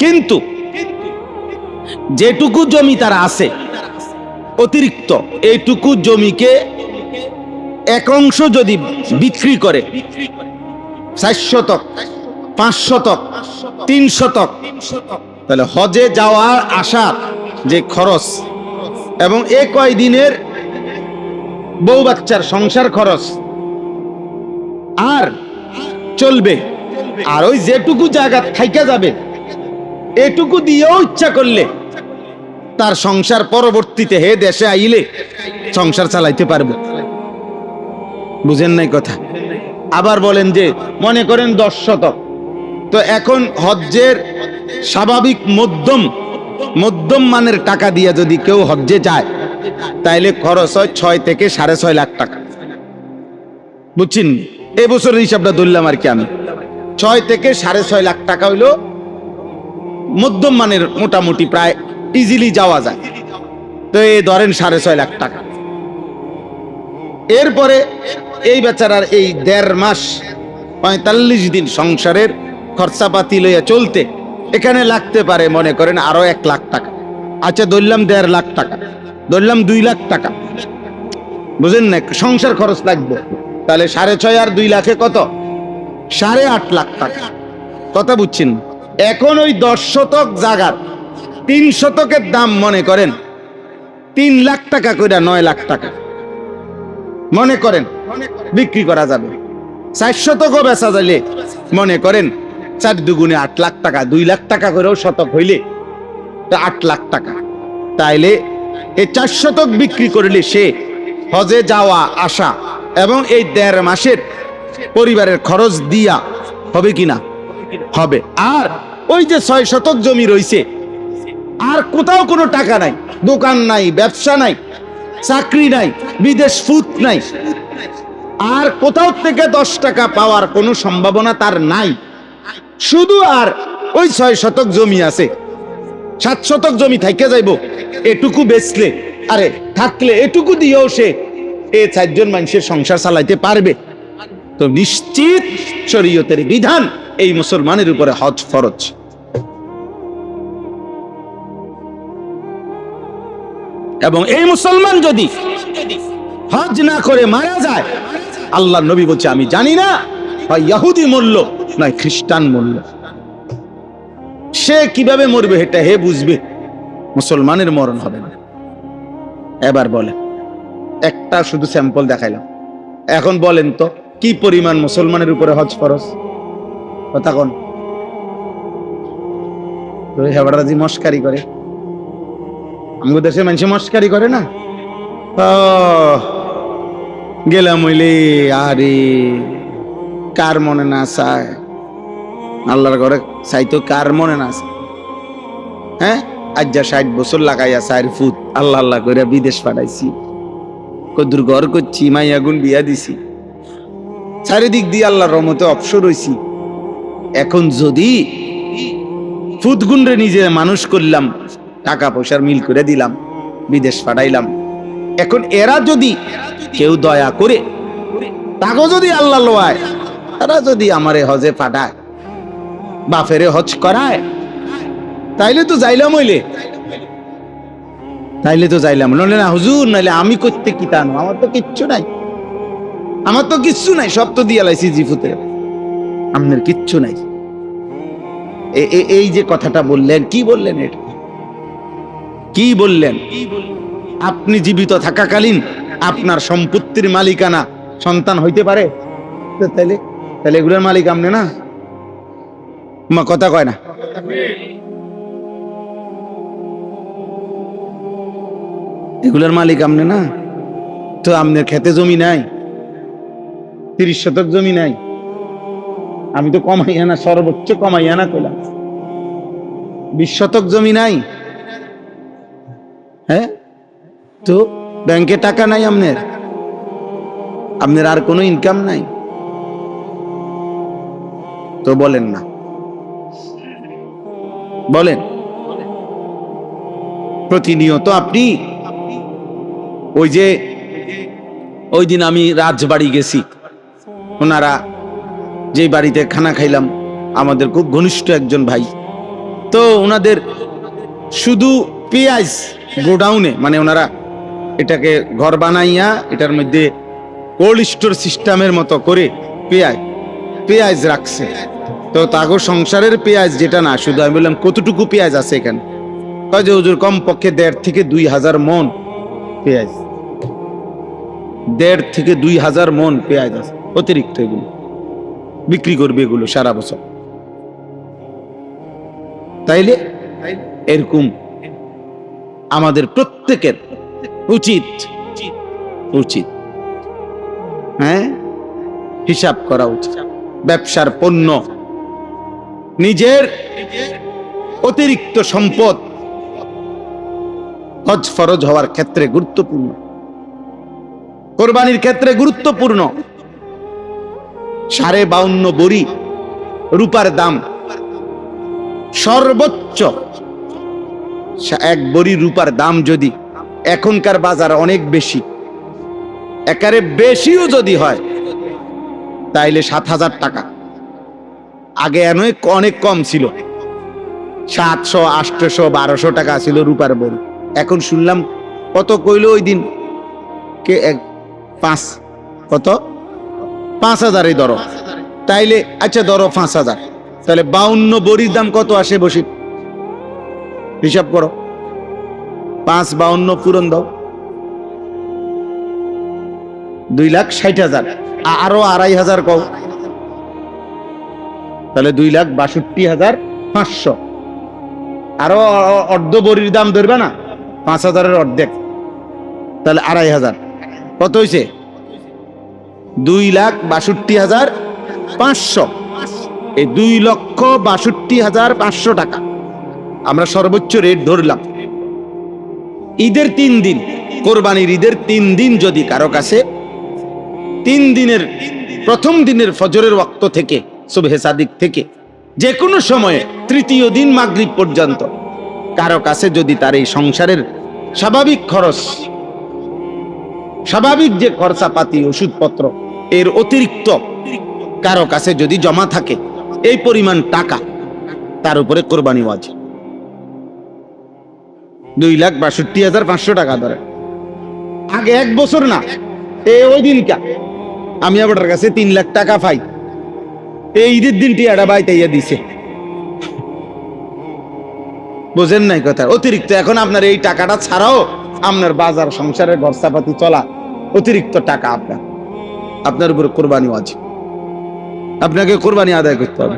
কিন্তু যেটুকু জমি তার আছে অতিরিক্ত, এইটুকু জমিকে এক অংশ যদি বিক্রি করে, 4 শতক, 5 শতক, 3 শতক, তাহলে হজে যাওয়ার আসার যে খরচ এবং কয়দিনের বউ বাচ্চার সংসার খরচ আর চলবে। আর ওই যেটুকু জায়গা থাইকা যাবে, এটুকু দিয়েও ইচ্ছা করলে তার সংসার পরবর্তীতে হে দেশে আইলে সংসার চালাইতে পারবে। বুঝেন নাই কথা? আবার বলেন যে মনে করেন 10 শতক, তো এখন হজ্জের স্বাভাবিক মধ্যম মানের টাকা দিয়ে যদি কেউ হজ্জে যায়, তাইলে খরচ হয় 6 থেকে 6.5 লাখ টাকা। বুঝছেন? এই বছরের হিসাবটা ধরলাম আর কি আমি, 6 থেকে 6.5 লাখ টাকা হইলো মধ্যম মানের, মোটামুটি প্রায় ইজিলি যাওয়া যায়। তো এই ধরেন 6.5 লাখ টাকা। এরপরে এই বেচারার এই 1.5 মাস 45 দিন সংসারের খরচাপাতি লইয়া চলতে এখানে লাগতে পারে মনে করেন আরো 1 লাখ টাকা। আচ্ছা ধরলাম 1.5 লাখ টাকা, ধরলাম 2 লাখ টাকা, বুঝেন না? সংসার খরচ লাগবে। তাহলে 6.5 আর 2 লাখে কত? 8.5 লাখ টাকা। কথা বুঝছেন? এখন ওই 10 শতক জায়গার 3 শতকের দাম মনে করেন 3 লাখ টাকা করে, 9 লাখ টাকা মনে করেন বিক্রি করা যাবে। 4 শতকও বেচা যাইলে মনে করেন 4 দুগুণে 8 লাখ টাকা, 2 লাখ টাকা করেও শতক হইলে তো 8 লাখ টাকা। তাইলে এই 4 শতক বিক্রি করলে সে হজে যাওয়া আসা এবং এই 1.5 মাসের পরিবারের খরচ দিয়া হবে কিনা? হবে। আর ওই যে 6 শতক জমি রইছে, আর কোথাও কোনো টাকা নাই, দোকান নাই, ব্যবসা নাই, চাকরি নাই, বিদেশ ফুট নাই, আর কোথাও থেকে 10 টাকা পাওয়ার কোনো সম্ভাবনা তার নাই। শুধু আর ওই 6 শতক জমি আছে, 7 শতক জমি থাইকে যাইব, এটুকু বেচলে আরে থাকলে এটুকু দিয়েও সে 4 জন মানুষের সংসার চালাইতে পারবে। তো নিশ্চিত শরীয়তের বিধান এই মুসলমানের উপরে হজ ফরজ। এবং এই মুসলমান যদি হজ না করে মারা যায়, আল্লাহ নবী বলছে আমি জানি না হয় ইহুদি মরল নয় খ্রিস্টান মরল, সে কিভাবে মরবে এটা হে বুঝবে, মুসলমানের মরণ হবে না। এবার বলে, একটা শুধু স্যাম্পল দেখাইলাম, এখন বলেন তো কি পরিমাণ মুসলমানের উপরে হজ ফরজ? কথা কোন হেবারাজি মস্কারি করে, আমাদের দেশে মানুষ মস্কারি করে না। গেলাম হইলে আরে কার মনে না চায় আল্লাহর ঘরে চাইতো, কার মনে না চায়? হ্যাঁ, আজ যা 60 বছর লাগাইয়া 4 ফুট আল্লাহ আল্লাহ করে বিদেশ পাঠাইছি, কদুর ঘর করছি, মাইয়া গুণ বিয়া দিছি, চারিদিক দিয়ে আল্লাহর রহমতে অবসর হইছি। এখন যদি ফুট গুণরে নিজে মানুষ করলাম, টাকা পয়সার মিল করে দিলাম, বিদেশ পাঠাইলাম, এখন এরা যদি কেউ দয়া করে তাকে যদি আল্লাহ লোয়ায়, তারা যদি আমারে হজে পাঠায়, বাফেরে হজ করায়, তাইলে তো যাইলাম, হইলে তাইলে তো যাইলাম, নইলে না হুজুর, নাইলে আমি করতে কি তা, আমার তো কিচ্ছু নাই, আমার তো কিচ্ছু নাই, সব তো দিয়া লাইছি জিফুতে, আপনার কিচ্ছু নাই। এই যে কথাটা বললেন, কি বললেন? এটা কি বললেন? আপনি জীবিত থাকাকালীন আপনার সম্পত্তির মালিকানা সন্তান হইতে পারে? তাইলে তাহলে এগুলোর মালিক আপনি না? কথা কয় না? এগুলোর মালিক আপনি না? তো আপনার খেতে জমি নাই, 30 শতক জমি নাই, আমি তো কমাইয়া না, সর্বোচ্চ কমাইয়া না কইলাম, 20 শতক জমি নাই। হ্যাঁ, তো ব্যাংকে টাকা নাই আপনার, আপনার আর কোনো ইনকাম নাই, তো বলেন না, বলেন। প্রতিনিয়ত আপনি ওই যে ওই দিন আমি রাজবাড়ি গেছি, ওনারা যে বাড়িতে খানা খাইলাম, আমাদের খুব ঘনিষ্ঠ একজন ভাই, তো ওনাদের শুধু পেঁয়াজ গোডাউনে, মানে ওনারা এটাকে ঘর বানাইয়া এটার মধ্যে কোল্ড স্টোর সিস্টেমের মতো করে পেঁয়াজ রাখছে। তো তাগো সংসারের পেঁয়াজ যেটা না, শুধু আমি বললাম কতটুকু পেঁয়াজ আছে এখানে? যে হুজুর কমপক্ষে 1.5 থেকে 2,000 মন পেঁয়াজ, 1.5 থেকে 2,000 মন পেঁয়াজ আছে অতিরিক্ত, এগুলো বিক্রি করবে এগুলো সারা বছর। তাইলে এরকম আমাদের প্রত্যেকের উচিত হ্যাঁ, হিসাব করা উচিত। ব্যবসার পণ্য, নিজের অতিরিক্ত সম্পদ হজ ফরজ হওয়ার ক্ষেত্রে গুরুত্বপূর্ণ, কোরবানির ক্ষেত্রে গুরুত্বপূর্ণ। 52.5 বড়ি রূপার দাম সর্বোচ্চ, 1 বড়ি রূপার দাম যদি এখনকার বাজার অনেক বেশি, একারে বেশিও যদি হয়, তাইলে 7,000 টাকা। আগে অনেক কম ছিল, 700, 800, 1200 টাকা ছিল রূপার বড়ি। এখন শুনলাম কত কইলো ওই দিন কে, 5,000 ধরো, তাইলে আচ্ছা ধরো 5,000, তাহলে 52 বড়ির দাম কত আসে? বসি হিসাব করো, 5 52 পূরণ দাও, 2,60,000, আরো 2,500 কও, তাহলে 2,62,500। আরো অর্ধ বড়ির দাম ধরবে না, 5,000-এর অর্ধেক, তাহলে 2,500, কত হয়েছে? 2,62,500। এই 2,62,500 টাকা আমরা সর্বোচ্চ রেট ধরলাম। ঈদের 3 দিন, কোরবানির ঈদের 3 দিন যদি কারো কাছে 3 দিনের প্রথম দিনের ফজরের ওয়াক্ত থেকে, সুবহে সাদিক থেকে যে কোনো সময়ে তৃতীয় দিন মাগরিব পর্যন্ত কারো কাছে যদি তার এই সংসারের স্বাভাবিক খরচ, স্বাভাবিক যে খরচাপাতি, ওষুধপত্র, এর অতিরিক্ত কারো কাছে যদি জমা থাকে এই পরিমাণ টাকা, তার উপরে কোরবানি ওয়াজিব। 2,62,500 টাকা ধরে। আগে 1 বছর না, ওই দিনকা আমি আপনার কাছে 3 লাখ টাকা পাই, এই ঈদের দিনটি একটা বাইতাইয়া দিছে, বোঝেন নাই কথা? অতিরিক্ত এখন আপনার এই টাকাটা ছাড়াও আপনার বাজার সংসারের খরচাপাতি চলা, অতিরিক্ত টাকা আপনার উপর কোরবানি ওয়াজিব। আপনাকে কোরবানি আদায় করতে হবে।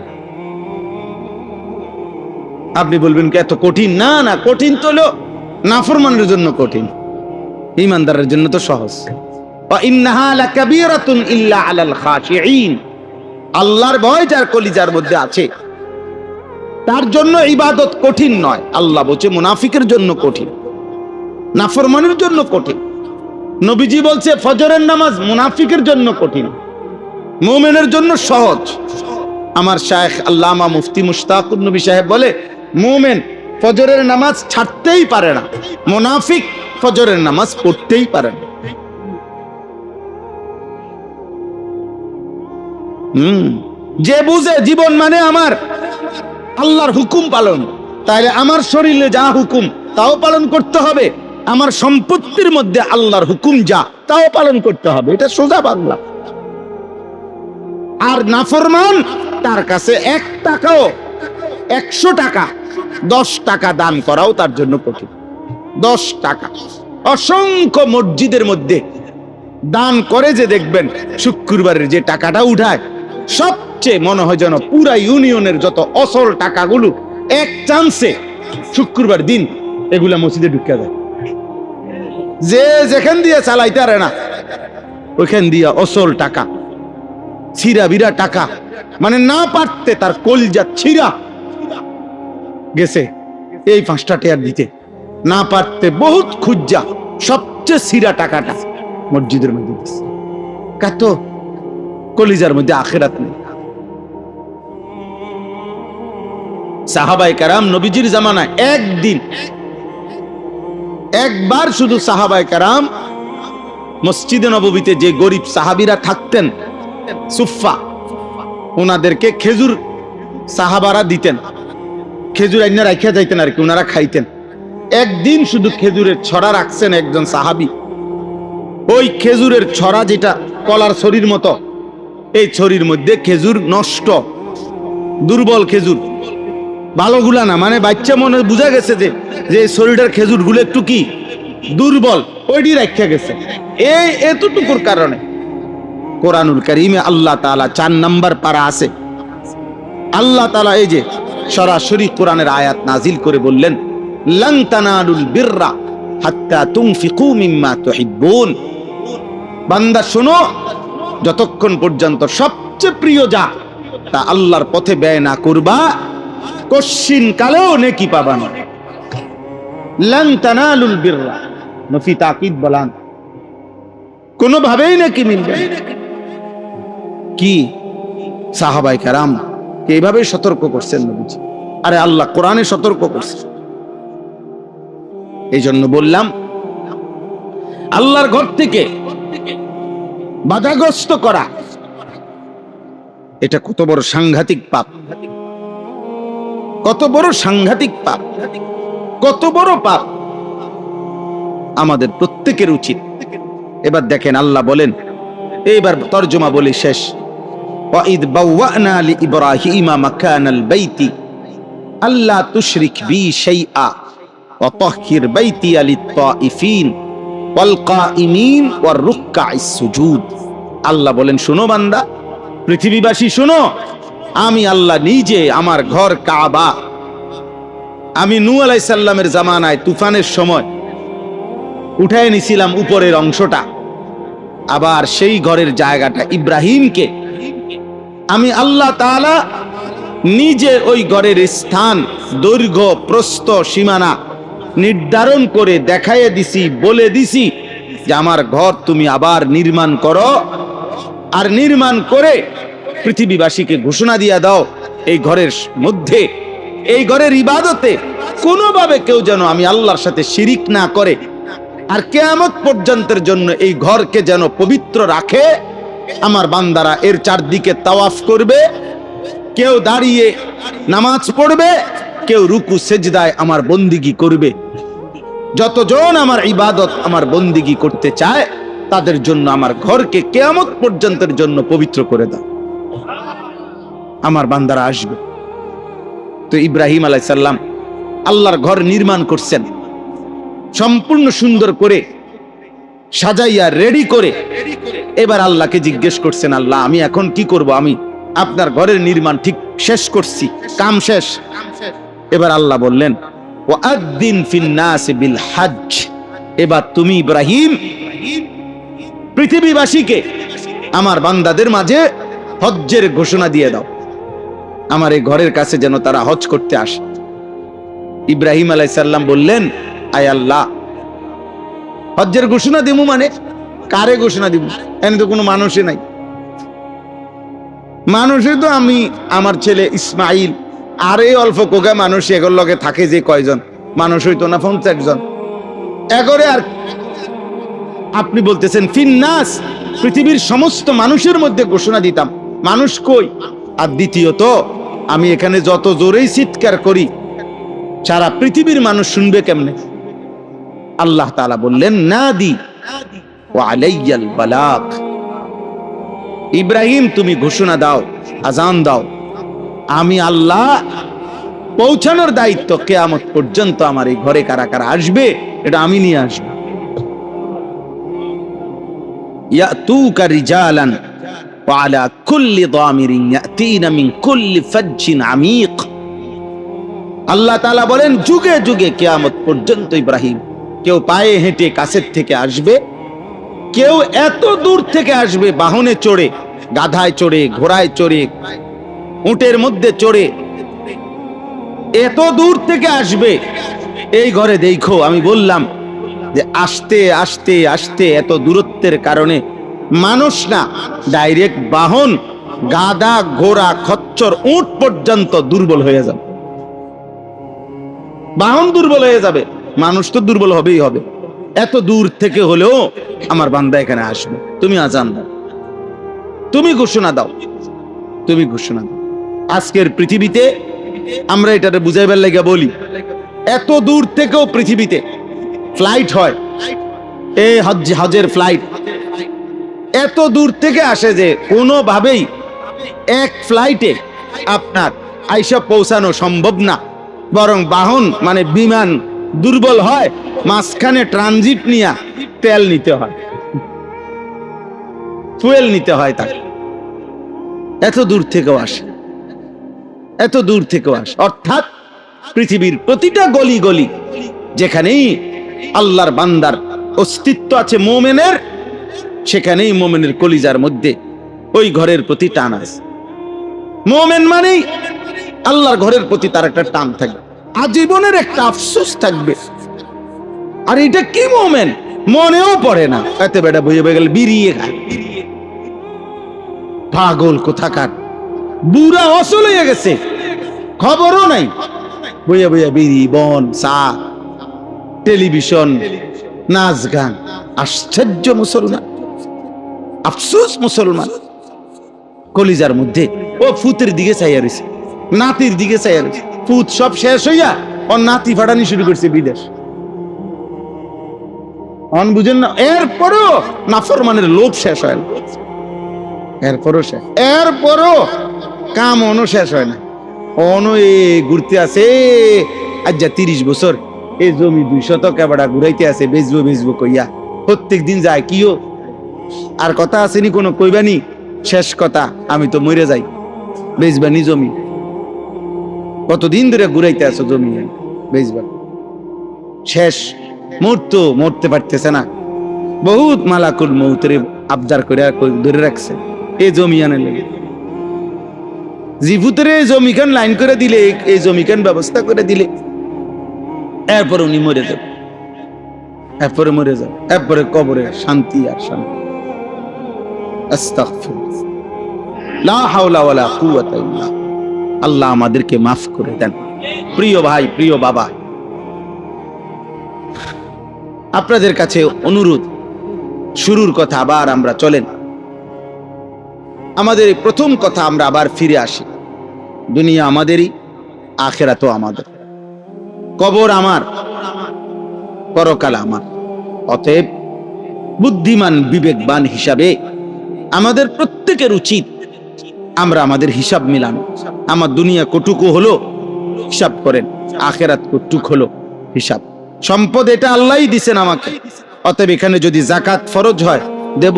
আপনি বলবেন কি এত কঠিন? না না, কঠিন তো হলো নাফরমানের জন্য কঠিন, ঈমানদারের জন্য তো সহজ। ওয়া ইন্নাহা লাকাবীরাতুন ইল্লা আলাল খাশিঈন। আল্লাহর ভয় যার কলিজার মধ্যে আছে তার জন্য ইবাদত কঠিন নয়। আল্লাহ বলছে মুনাফিকের জন্য কঠিন, নাফরমানের জন্য কঠিন। নবীজি বলছে ফজরের নামাজ মুনাফিকের জন্য কঠিন, মুমিনের জন্য সহজ। আমার শায়েখ আল্লামা মুফতি মুশতাকুর নবী সাহেব বলে, মুমিন ফজরের নামাজ ছাড়তেই পারে না, মুনাফিক ফজরের নামাজ পড়তেই পারে না। যে বুঝে জীবন মানে আমার আল্লাহর হুকুম পালন, তাহলে আমার শরীরে যা হুকুম তাও পালন করতে হবে, আমার সম্পত্তির মধ্যে আল্লাহর হুকুম যা তাও পালন করতে হবে। এটা সোজা বাংলা। আর নাফরমান তার কাছে 1 টাকাও, 100 টাকা, 10 টাকা দান করাও তার জন্য কঠিন। 10 টাকা অসংখ্য মসজিদের মধ্যে দান করে যে দেখবেন শুক্রবারের যে টাকাটা উঠায়, সবচেয়ে মনে হয় যেন পুরা ইউনিয়নের যত অসল টাকাগুলো এক চান্সে শুক্রবার দিন এগুলা মসজিদে ঢুকে যায়। যে যেখান দিয়ে চালাইতে পারে না ওইখান দিয়ে অসল টাকা, ছিঁড়া বিরা টাকা, মানে না পারতে তার কলজা ছিঁড়া গেছে এই 5টা টাকা দিতে, না পারতে বহুত খুঁজা সবচেয়ে ছিঁড়া টাকাটা মসজিদের মধ্যে দিচ্ছে। কত কলিজার মধ্যে আখিরাত নেই। সাহাবায়ে কেরাম নবীজির জামানায় একবার শুধু সাহাবায়ে কেরাম মসজিদে নববীতে যে গরিব সাহাবীরা থাকতেন সুফা, ওনাদেরকে খেজুর সাহাবারা দিতেন, খেজুর আইনা রাখিয়া যাইতেন আর কি, ওনারা খাইতেন। একদিন শুধু খেজুরের ছড়া রাখছেন একজন সাহাবী। ওই খেজুরের ছড়া যেটা কলার ছড়ির মতো, এই ছড়ির মধ্যে খেজুর নষ্ট, দুর্বল খেজুর, ভালোগুলা না, মানে বাচ্চা মনে বুঝা গেছে যে শরীরের খেজুর গুলো একটু কি দুর্বল, ওইটি রাখা গেছে। এই এতটুকুর কারণে কোরআনুল কারীমে আল্লাহ তাআলা 4 নাম্বার পারা আছে, আল্লাহ তাআলা এই যে সরাসরি কোরআনের আয়াত নাজিল করে বললেন, লান তানালুল বিররা হাত্তা তুনফিকু মিম্মা তুহিব্বুন। বান্দা শোনো, যতক্ষণ পর্যন্ত সবচেয়ে প্রিয় যা তা আল্লাহর পথে ব্যয় না করবা, কশিন কালেও নেকি পাবা না। লান তানালুল বিররা, নফি তাকিদ বলান, কোনোভাবেই নেকি মিলবে না। কি সাহাবায়ে কেরাম এইভাবে সতর্ক করছেন নবীজি। আরে আল্লাহ কোরআনে সতর্ক করছে। এই জন্য বললাম আল্লাহর ঘর থেকে বাধাগ্রস্ত করা এটা কত বড় সাংঘাতিক পাপ, কত বড় সাংঘাতিক পাপ, কত বড় পাপ। আমাদের প্রত্যেকের উচিত। এবার দেখেন আল্লাহ বলেন, এইবার তরজমা বলি শেষ। ওয়াইদ বাওয়ানা লিইব্রাহিমা মাকানাল বাইতি আল্লা তুশরিক বি শাইআ ওয়া তাহহির বাইতিয়া লিত-তাইফিন ওয়াল কাইমিন ওয়ার রুকআইস সুজুদ। আল্লাহ বলেন, শোনো বান্দা, পৃথিবীবাসী শোনো, আমি আল্লাহ নিজে আমার ঘর কাবা, আমি নূহ আলাইহিস সালামের জামানায় তুফানের সময় উঠায় নিছিলাম উপরের অংশটা, আবার সেই ঘরের জায়গাটা ইব্রাহিমকে আমি আল্লাহ তাআলা নিজে ওই ঘরের স্থান, দৈর্ঘ্য, প্রস্থ, সীমানা নির্ধারণ করে দেখাইয়ে দিছি, বলে দিছি যে আমার ঘর তুমি আবার নির্মাণ করো, আর নির্মাণ করে পৃথিবীবাসীকে ঘোষণা দিয়ে দাও এই ঘরের মধ্যে, এই ঘরের ইবাদতে কোনোভাবে কেউ যেন আমি আল্লাহর সাথে শিরিক না করে, আর কিয়ামত পর্যন্তের জন্য এই ঘরকে যেন পবিত্র রাখে। আমার বান্দারা এর চারদিকে তাওয়াফ করবে, কেউ দাঁড়িয়ে নামাজ পড়বে, কেউ রুকু সেজদায় আমার বন্দিগি করবে। যতজন আমার ইবাদত, আমার বন্দিগি করতে চায় তাদের জন্য আমার ঘরকে কিয়ামত পর্যন্তের জন্য পবিত্র করে দাও। আমার বান্দারা আসবে। তো ইব্রাহিম আলাইহিস সালাম আল্লাহর ঘর নির্মাণ করছেন, সম্পূর্ণ সুন্দর করে সাজাইয়া রেডি করে এবার আল্লাহকে জিজ্ঞেস করছেন, আল্লাহ আমি এখন কি করব? আমি আপনার ঘরের নির্মাণ ঠিক শেষ করছি, কাম শেষ। এবার আল্লাহ বললেন, ওয়াদ্দিন ফিন্নাস বিল হজ্জ, এবার তুমি ইব্রাহিম পৃথিবীবাসীকে, আমার বান্দাদের মাঝে হজ্জের ঘোষণা দিয়ে দাও, আমার এই ঘরের কাছে যেন তারা হজ করতে আসে। ইব্রাহিম আলাইহিস সালাম বললেন, আয় আল্লাহ, হজ্জের ঘোষণা দিব মানে কারে ঘোষণা দিব? এনে তো কোনো মানুষই নাই। মানুষে তো আমি, আমার ছেলে ইসমাইল, আর এই অল্প কোগা মানুষ, এগুলোর লগে থাকে যে কয়জন মানুষ, হইতো না 50 জন এগরে। আর আপনি বলতেছেন ফিন্নাস, পৃথিবীর সমস্ত মানুষের মধ্যে ঘোষণা দিতাম, মানুষ কই? আর দ্বিতীয়ত আমি এখানে যত জোরেই চিৎকার করি সারা পৃথিবীর মানুষ শুনবে কেমনে? আল্লাহ তাআলা বললেন, নাদি ওয়া আলাইয়াল বালাগ, ইব্রাহিম তুমি ঘোষণা দাও, আজান দাও, আমি আল্লাহ পৌঁছানোর দায়িত্ব কিয়ামত পর্যন্ত। আমার এই ঘরে কারা কারা আসবে এটা আমি নিয়ে আসবো। ইয়াতুকা রিজালান ওয়া আলা কুল্লি দামিরিন ইয়াতিনা মিন কুল্লি ফাজ্জিন আমিক। আল্লাহ তাআলা বলেন, যুগে যুগে কিয়ামত পর্যন্ত ইব্রাহিম কেউ পায়ে হেঁটে কাছের থেকে আসবে, কেউ এত দূর থেকে আসবে বাহনে চড়ে, গাধায় চড়ে, ঘোড়ায় চড়ে, উটের মধ্যে চড়ে, এত দূর থেকে আসবে। এই ঘরে দেখো, আমি বললাম যে আসতে আসতে আসতে এত দূরত্বের কারণে মানুষ না, ডাইরেক্ট বাহন, গাধা, ঘোড়া, খচ্চর, উট পর্যন্ত দুর্বল হয়ে যাবে। বাহন দুর্বল হয়ে যাবে, মানুষ তো দুর্বল হবেই হবে। এত দূর থেকে হলেও আমার বান্দা এখানে আসবে। তুমি আজান দাও, তুমি ঘোষণা দাও, তুমি ঘোষণা দাও। আজকের পৃথিবীতে আমরা এটাতে বুঝাইবার লাগে বলি, এত দূর থেকেও পৃথিবীতে ফ্লাইট হয়, এই হজের ফ্লাইট এত দূর থেকে আসে যে কোনোভাবেই এক ফ্লাইটে আপনার আইসা পৌঁছানো সম্ভব না, বরং বাহন মানে বিমান দুর্বল হয়, মাঝখানে ট্রানজিট নিয়ে তেল নিতে হয়, ফুয়েল নিতে হয় তাকে। এত দূর থেকেও আসে, এত দূর থেকেও আসে। অর্থাৎ পৃথিবীর প্রতিটা গলি গলি যেখানেই আল্লাহর বান্দার অস্তিত্ব আছে মুমিনের, সেখানেই মুমিনের কলিজার মধ্যে ওই ঘরের প্রতি টান আছে। মুমিন মানেই আল্লাহর ঘরের প্রতি তার একটা টান থাকবে, আজীবনের একটা আফসোস থাকবে। আর এটা কি মুমিন মনেও পড়ে না, এতে বেটা বইয়ে বয়ে গেল বিড়িয়ে খায়, পাগল কোথাকার, বুড়া অসল হয়ে গেছে, খবরও নাই, বইয়া বইয়া বিড়ি, বন, চা, টেলিভিশন, নাচ গান। আশ্চর্য মুসলমান, আফসোস মুসলমান। কলিজার মধ্যে ও ফুতের দিকে চাইয়া রয়েছে, নাতির দিকে চাইয়া রয়েছে। ফুত সব শেষ হইয়া ওর নাতি ফাটানি শুরু করছে বিদেশ। অন বুঝেন না, এরপরও নাফরমানের লোভ শেষ হয় না, এরপরও শেষ, এরপরও কাম অনো শেষ হয় না। অনো এ ঘুরতে আছে, আজ 30 বছর এই জমি 200 কেবাড়া ঘুরাইতে আছে, বেচবো বেচবো কইয়া প্রত্যেক দিন যায়। কিও আর কথা আসেনি কোনো কইবানি? শেষ কথা, আমি তো মরে যাই, বেচবানি জমি। কতদিন ধরে ঘুরাইতে আছো জমি, বেচবা, শেষ, মরতে পারতেছে না। বহুত মালাকুল মৌতের আবদার করে ধরে রাখছে এই জমি আনে লেগে। জিফুতের জমিখান লাইন করে দিলে, এই জমিখান ব্যবস্থা করে দিলে, এরপর উনি মরে যাবে, এরপরে মরে যাবে, এরপরে কবরে শান্তি আর শান্তি। আস্তাগফিরুল্লাহ, লা হাওলা ওয়ালা কুওয়াতা ইল্লা। আল্লাহ আমাদেরকে মাফ করে দেন। প্রিয় ভাই, প্রিয় বাবা, আপনাদের কাছে অনুরোধ, শুরুর কথা আবার আমরা চলেন। আমাদের প্রথম কথা আমরা আবার ফিরে আসি, দুনিয়া আমাদেরই, আখিরাতও আমাদের, কবর আমার, পরকাল আমার। অতএব বুদ্ধিমান বিবেকবান হিসাবে আমাদের প্রত্যেকের উচিত আমরা আমাদের হিসাব মিলানো। আমার দুনিয়া কটুকু হলো, হিসাব করেন আখেরাত কতটুক হলো হিসাব। সম্পদ এটা আল্লাহই দিছেন আমাকে, অতএব এখানে যদি যাকাত ফরজ হয় দেব,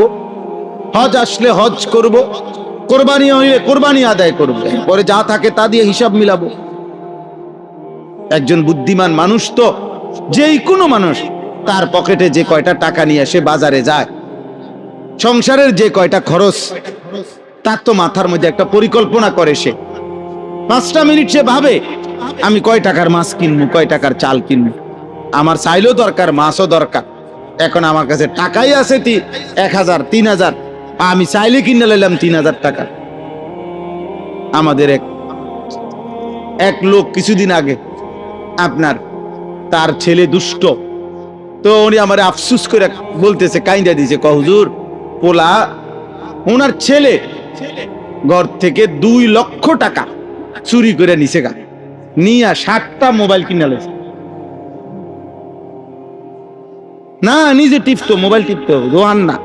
হজ আসলে হজ করব, কোরবানি হইলে কোরবানি আদায় করব, পরে যা থাকে তা দিয়ে হিসাব মিলাবো। একজন বুদ্ধিমান মানুষ তো যেই কোনো মানুষ তার পকেটে যে কয়টা টাকা নিয়ে সে বাজারে যায়, সংসারের যে কয়টা খরচ তার তো মাথার মধ্যে একটা পরিকল্পনা করে। সে 5টা মিনিট সে ভাবে আমি কয় টাকার মাছ কিনবো, কয় টাকার চাল কিনবো, আমার চাইলেও দরকার, মাছও দরকার। এখন আমার কাছে টাকাই আছে 1000 3000, আমি চাইলে কিনে নিলাম 3000 টাকা। আমাদের এক লোক কিছুদিন আগে আপনার তার ছেলে দুষ্ট, তো উনি আমার আফসুস করে বলতেছে, কাইন্দা দিছে, হুজুর পোলা ওনার ছেলে ঘর থেকে 2 লক্ষ টাকা চুরি করে নিছে, নিয়ে 60টা মোবাইল কিনে লেছে। না নিজে টিপতো, মোবাইল টিপতো, রোহান না,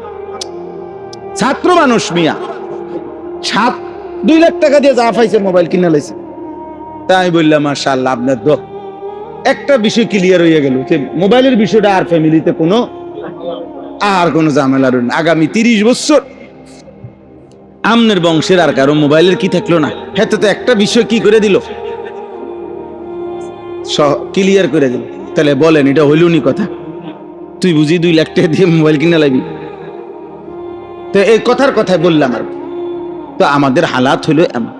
ছাত্র মানুষ মিয়া, 2 লাখ টাকা দিয়ে যা পাইছে মোবাইল কিনে লেছে। তাই বললাম মাশাআল্লাহ, আপনার তো একটা বিষয় ক্লিয়ার হয়ে গেল যে মোবাইলের বিষয়টা আর ফ্যামিলিতে কোনো ঝামেলা রইল না। আগামী 30 বছর আমনের বংশের আর কারো মোবাইলের কি থাকলো না, হেতে তো একটা বিষয় কি করে দিল, ক্লিয়ার করে দিল। তাহলে বলেন এটা হইলুনি কথা? তুই বুঝি 2 লাখ টাকা দিয়ে মোবাইল কিনে লাগবি? তো এই কথার কথাই বললাম। আর তো আমাদের হালাত হইল এমন,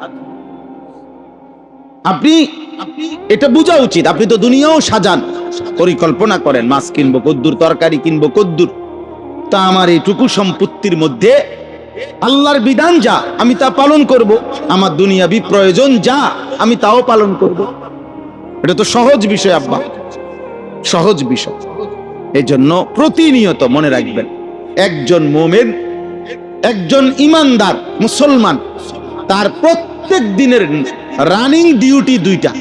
আপনি এটা বোঝা উচিত। আপনি তো দুনিয়াও সাজান, পরিকল্পনা করেন, মাছ কিনবো কদ্দুর, তরকারি কিনবো কদ্দুর, তা আমার এইটুকু সম্পত্তির মধ্যে আল্লাহর বিধান যা আমি তা পালন করব, আমার দুনিয়াবি প্রয়োজন যা আমি তাও পালন করব। এটা তো সহজ বিষয় আব্বা, সহজ বিষয়। এই জন্য প্রতিনিয়ত মনে রাখবেন, একজন মুমিন, একজন ইমানদার মুসলমান, তার প্রত্যেক দিনের রানিং ডিউটি 2টা।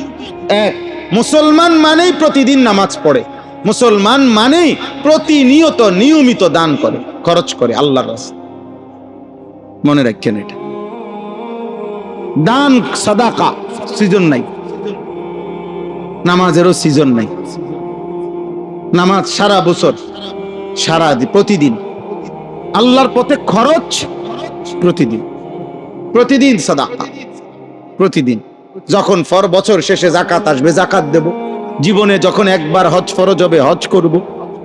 এক, মুসলমান মানেই প্রতিদিন নামাজ পড়ে, মুসলমান মানেই প্রতিনিয়ত নিয়মিত দান করে, খরচ করে আল্লাহর রাস্তায়। মনে রাখেন এটা। দান সাদাকা সিজন নাই, নামাজেরও সিজন নাই। নামাজ সারা বছর, প্রতিদিন আল্লাহর পথে খরচ, প্রতিদিন সাদাকা, প্রতিদিন। যখন বছর শেষে যাকাত আসবে যাকাত দেব, জীবনে যখন একবার হজ ফরজ হবে হজ করব,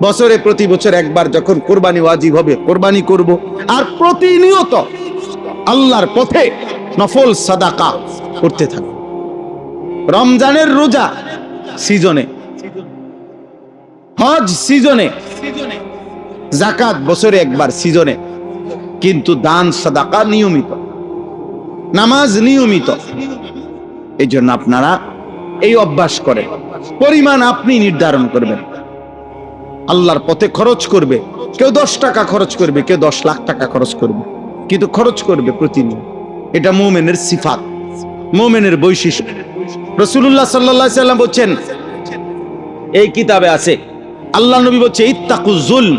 বছরে প্রতি বছর একবার যখন কোরবানি ওয়াজিব হবে কোরবানি করব, আর প্রতিনিয়ত আল্লাহর পথে নফল সাদাকা করতে থাকব। রমজানের রোজা সিজনে, হজ সিজনে, যাকাত বছরে একবার সিজনে, কিন্তু দান সাদাকা নিয়মিত, নামাজ নিয়মিত। এই জন্য আপনারা এই অভ্যাস করেন, পরিমাণ আপনি নির্ধারণ করবেন। আল্লাহর পথে খরচ করবে, কেউ 10 টাকা খরচ করবে, কেউ 10 লাখ টাকা খরচ করবে, কিন্তু খরচ করবে প্রতিদিন। এটা মুমিনের সিফাত, মুমিনের বৈশিষ্ট্য। রাসূলুল্লাহ সাল্লাল্লাহু আলাইহি সাল্লাম বলেন, এই কিতাবে আছে, আল্লাহ নবী বলেন, ইত্তাকুজ যুলম,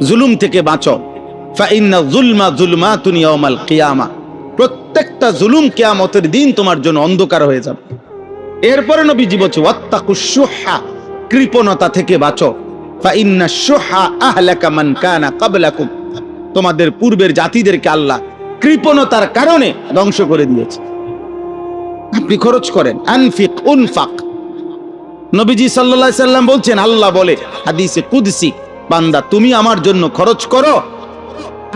জুলুম থেকে বাঁচো, ফা ইন্না যুলমা যুলমাতুন ইয়াউমাল কিয়ামা, প্রত্যেকটা জুলুম কিয়ামতের দিন তোমার জন্য অন্ধকার হয়ে যাবে। এরপরে নবীজি বলেন, ওয়াত্তাকুশ শুহা, কৃপণতা থেকে বাঁচো, ফা ইন্না শুহা আহলাকা মান কানা ক্বাবলাকুম, তোমাদের পূর্বের জাতিদেরকে আল্লাহ কৃপণতার কারণে ধ্বংস করে দিয়েছে। আপনি খরচ করেন, আনফিক উনফাক। নবীজি সাল্লাল্লাহু আলাইহি সাল্লাম বলছেন, আল্লাহ বলে হাদিসে কুদসি, বান্দা তুমি আমার জন্য খরচ করো,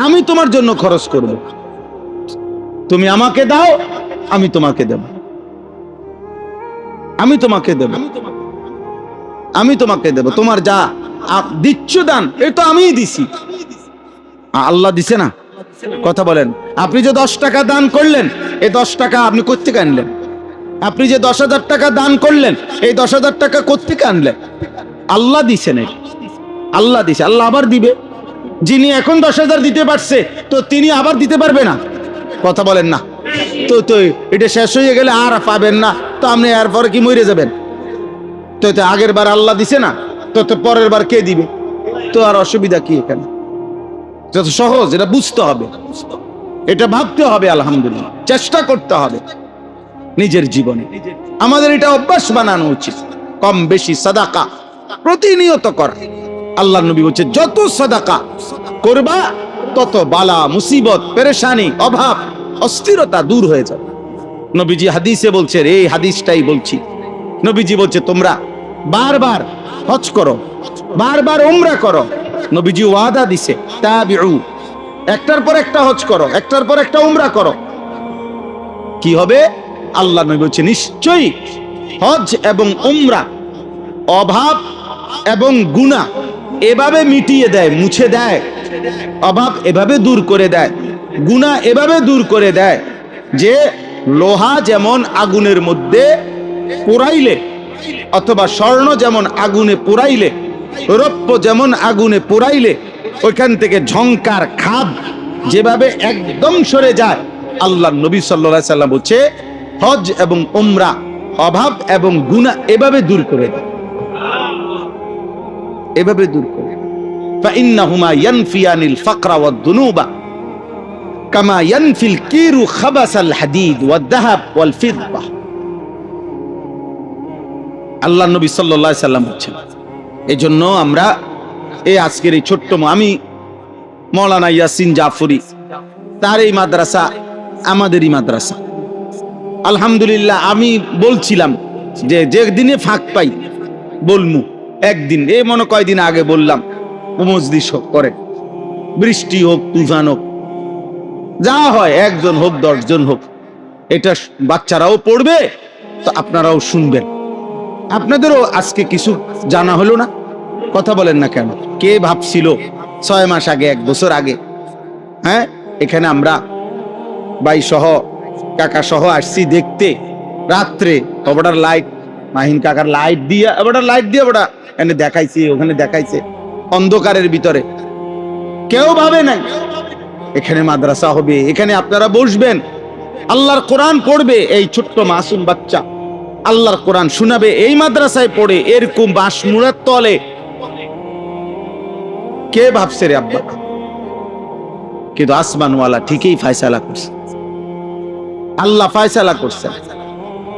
আমি তোমার জন্য খরচ করব। তুমি আমাকে দাও, আমি তোমাকে দেব, আমি তোমাকে দেব, আমি তোমাকে দেব। তোমার যা দিচ্ছ দান, এটা তো আমিই দিছি, আল্লাহ দিছে না? কথা বলেন। আপনি যে 10 টাকা দান করলেন, এই 10 টাকা আপনি কোত্থেকে আনলেন? আপনি যে 10,000 টাকা দান করলেন, এই 10,000 টাকা কোত্থেকে আনলেন? আল্লাহ দিছেন, আল্লাহ দিছে, আল্লাহ আবার দিবে। যিনি এখন 10,000 দিতে পারছে, তো তিনি আবার দিতে পারবে না? কথা বলেন না? তো এটা শেষ হয়ে গেলে আর পাবেন না, তো আপনি এরপরে কি মরে যাবেন? তো আগের বার আল্লাহ দিছে না, তো পরের বার কে দিবে? তো আর অসুবিধা কি এখানে? যত সহজ, এটা বুঝতে হবে, এটা ভাবতে হবে, আলহামদুলিল্লাহ চেষ্টা করতে হবে। নিজের জীবনে। আমাদের এটা অভ্যাস বানানো উচিত, কম বেশি সাদাকা প্রতিনিয়ত করা। আল্লাহ নবী বলছে যত সাদাকা করবা তত বালা মুসিবত পেরেশানি অভাব অস্থিরতা দূর হয়ে যাবে। নবীজি হাদিসে বলছে, এই হাদিসটাই বলছি, নবীজি বলছে তোমরা বারবার হজ করো, বারবার উমরা করো। নবীজি ওয়াদা দিছে তাবিউ, একটার পর একটা হজ করো, একটার পর একটা উমরা করো, কি হবে? আল্লাহ নবী বলছে নিশ্চয়ই হজ এবং উমরা অভাব এবং গুনাহ এভাবে মিটিয়ে দেয়, মুছে দেয়। অভাব এভাবে দূর করে দেয়, গুনাহ এভাবে দূর করে দেয় যে লোহা যেমন আগুনের মধ্যে পোড়াইলে, অথবা স্বর্ণ যেমন আগুনে পোড়াইলে, রৌপ্য যেমন আগুনে পোড়াইলে ওইখান থেকে ঝংকার খাদ যেভাবে একদম সরে যায়, আল্লাহ নবী সাল্লাল্লাহু আলাইহি সাল্লাম বলছে হজ এবং উমরা অভাব এবং গুনাহ এভাবে দূর করে দেয়, এভাবে দূর করে। فإنهما ينفيان الفقر والذنوب كما ينفي الكير خبث الحديد والذهب والفضة। আল্লাহ নবী সাল্লাল্লাহু আলাইহি সাল্লাম বলেছেন, এজন্য আমরা এই আজকের এই ছোট্ট, আমি মাওলানা ইয়াসিন জাফরি, তার এই মাদ্রাসা আমাদেরই মাদ্রাসা। আলহামদুলিল্লাহ আমি বলছিলাম যে যেদিনে ফাঁক পাই বলমু, একদিন এই মনে কয়দিন আগে বললাম মজলিস হোক করে, বৃষ্টি হোক তুফান হোক যা হয়, একজন হোক 10 জন হোক, এটা বাচ্চারাও পড়বে তো আপনারাও শুনবেন। আপনাদেরও আজকে কিছু জানা হলো না, কথা বলেন না কেন? কে ভাবছিল 6 মাস আগে, 1 বছর আগে, হ্যাঁ এখানে আমরা ভাই সহ কাকা সহ আসছি দেখতে, রাত্রে ওটার লাইট, মাহিন কাকার লাইট দিয়ে ওটার লাইট দিয়ে ওটা এখানে দেখাইছে, ওখানে দেখাইছে, অন্ধকারের ভিতরে। কেউ ভাবে নাই এখানে মাদ্রাসা হবে, এখানে আপনারা বসবেন, আল্লাহর কোরআন পড়বে, এই ছোট্ট মাসুম বাচ্চা আল্লাহর কোরআন শোনাবে এই মাদ্রাসায় পড়ে, এরকম বাঁশমুড়ার তলে। কে ভাবছে রে আব্বা? কিন্তু আসমানওয়ালা ঠিকই ফয়সালা করছে, আল্লাহ ফয়সালা করছে।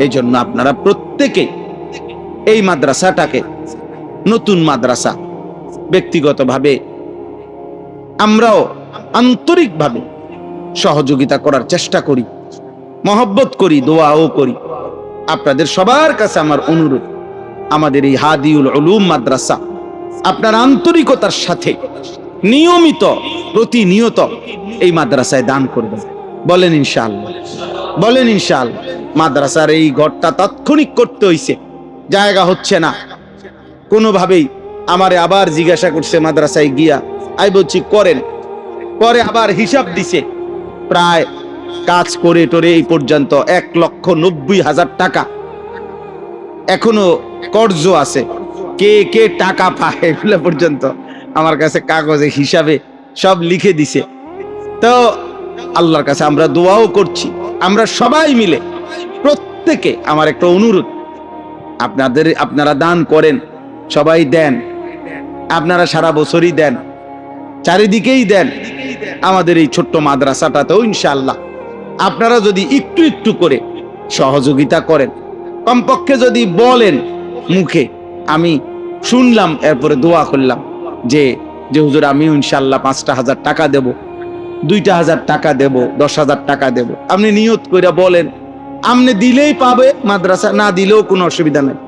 এই জন্য আপনারা প্রত্যেকে এই মাদ্রাসাটাকে নতুন মাদ্রাসা, ব্যক্তিগতভাবে আমরাও আন্তরিকভাবে সহযোগিতা করার চেষ্টা করি, মহব্বত করি, দোয়াও করি। আপনাদের সবার কাছে আমার অনুরোধ, আমাদের এই হাদিউল উলুম মাদ্রাসা আপনার আন্তরিকতার সাথে নিয়মিত প্রতিনিয়ত এই মাদ্রাসায় দান করবেন। বলেন ইনশাআল্লাহ, বলেন ইনশাআল্লাহ। মাদ্রাসার এই ঘরটা তাৎক্ষণিক করতে হইছে, জায়গা হচ্ছে না কোনোভাবেই। আমারে আবার জিজ্ঞাসা করছে মাদ্রাসায় গিয়া, আমি বলছি করেন, পরে আবার হিসাব দিছে, প্রায় কাজ করে টোরে এই পর্যন্ত 1,90,000 টাকা এখনো কর্জ আছে। কে কে টাকা পায় এগুলো পর্যন্ত আমার কাছে কাগজে হিসাবে সব লিখে দিছে। তো আল্লাহর কাছে আমরা দোয়াও করছি, আমরা সবাই মিলে প্রত্যেকে। আমার একটা অনুরোধ, আপনারা দান করেন, সবাই দেন, আপনারা সারা বছরই দেন, চারিদিকেই দেন। আমাদের এই ছোট্ট মাদ্রাসাটাতেও ইনশাআল্লাহ আপনারা যদি একটু একটু করে সহযোগিতা করেন, কমপক্ষে যদি বলেন মুখে আমি শুনলাম, এরপরে দোয়া করলাম যে হুজুর আমি ইনশাআল্লাহ 5,000 টাকা দেব, 2,000 টাকা দেব, 10,000 টাকা দেব, আপনি নিয়ত করে বলেন, আপনি দিলেই পাবে মাদ্রাসা, না দিলেও কোনো অসুবিধা নেই।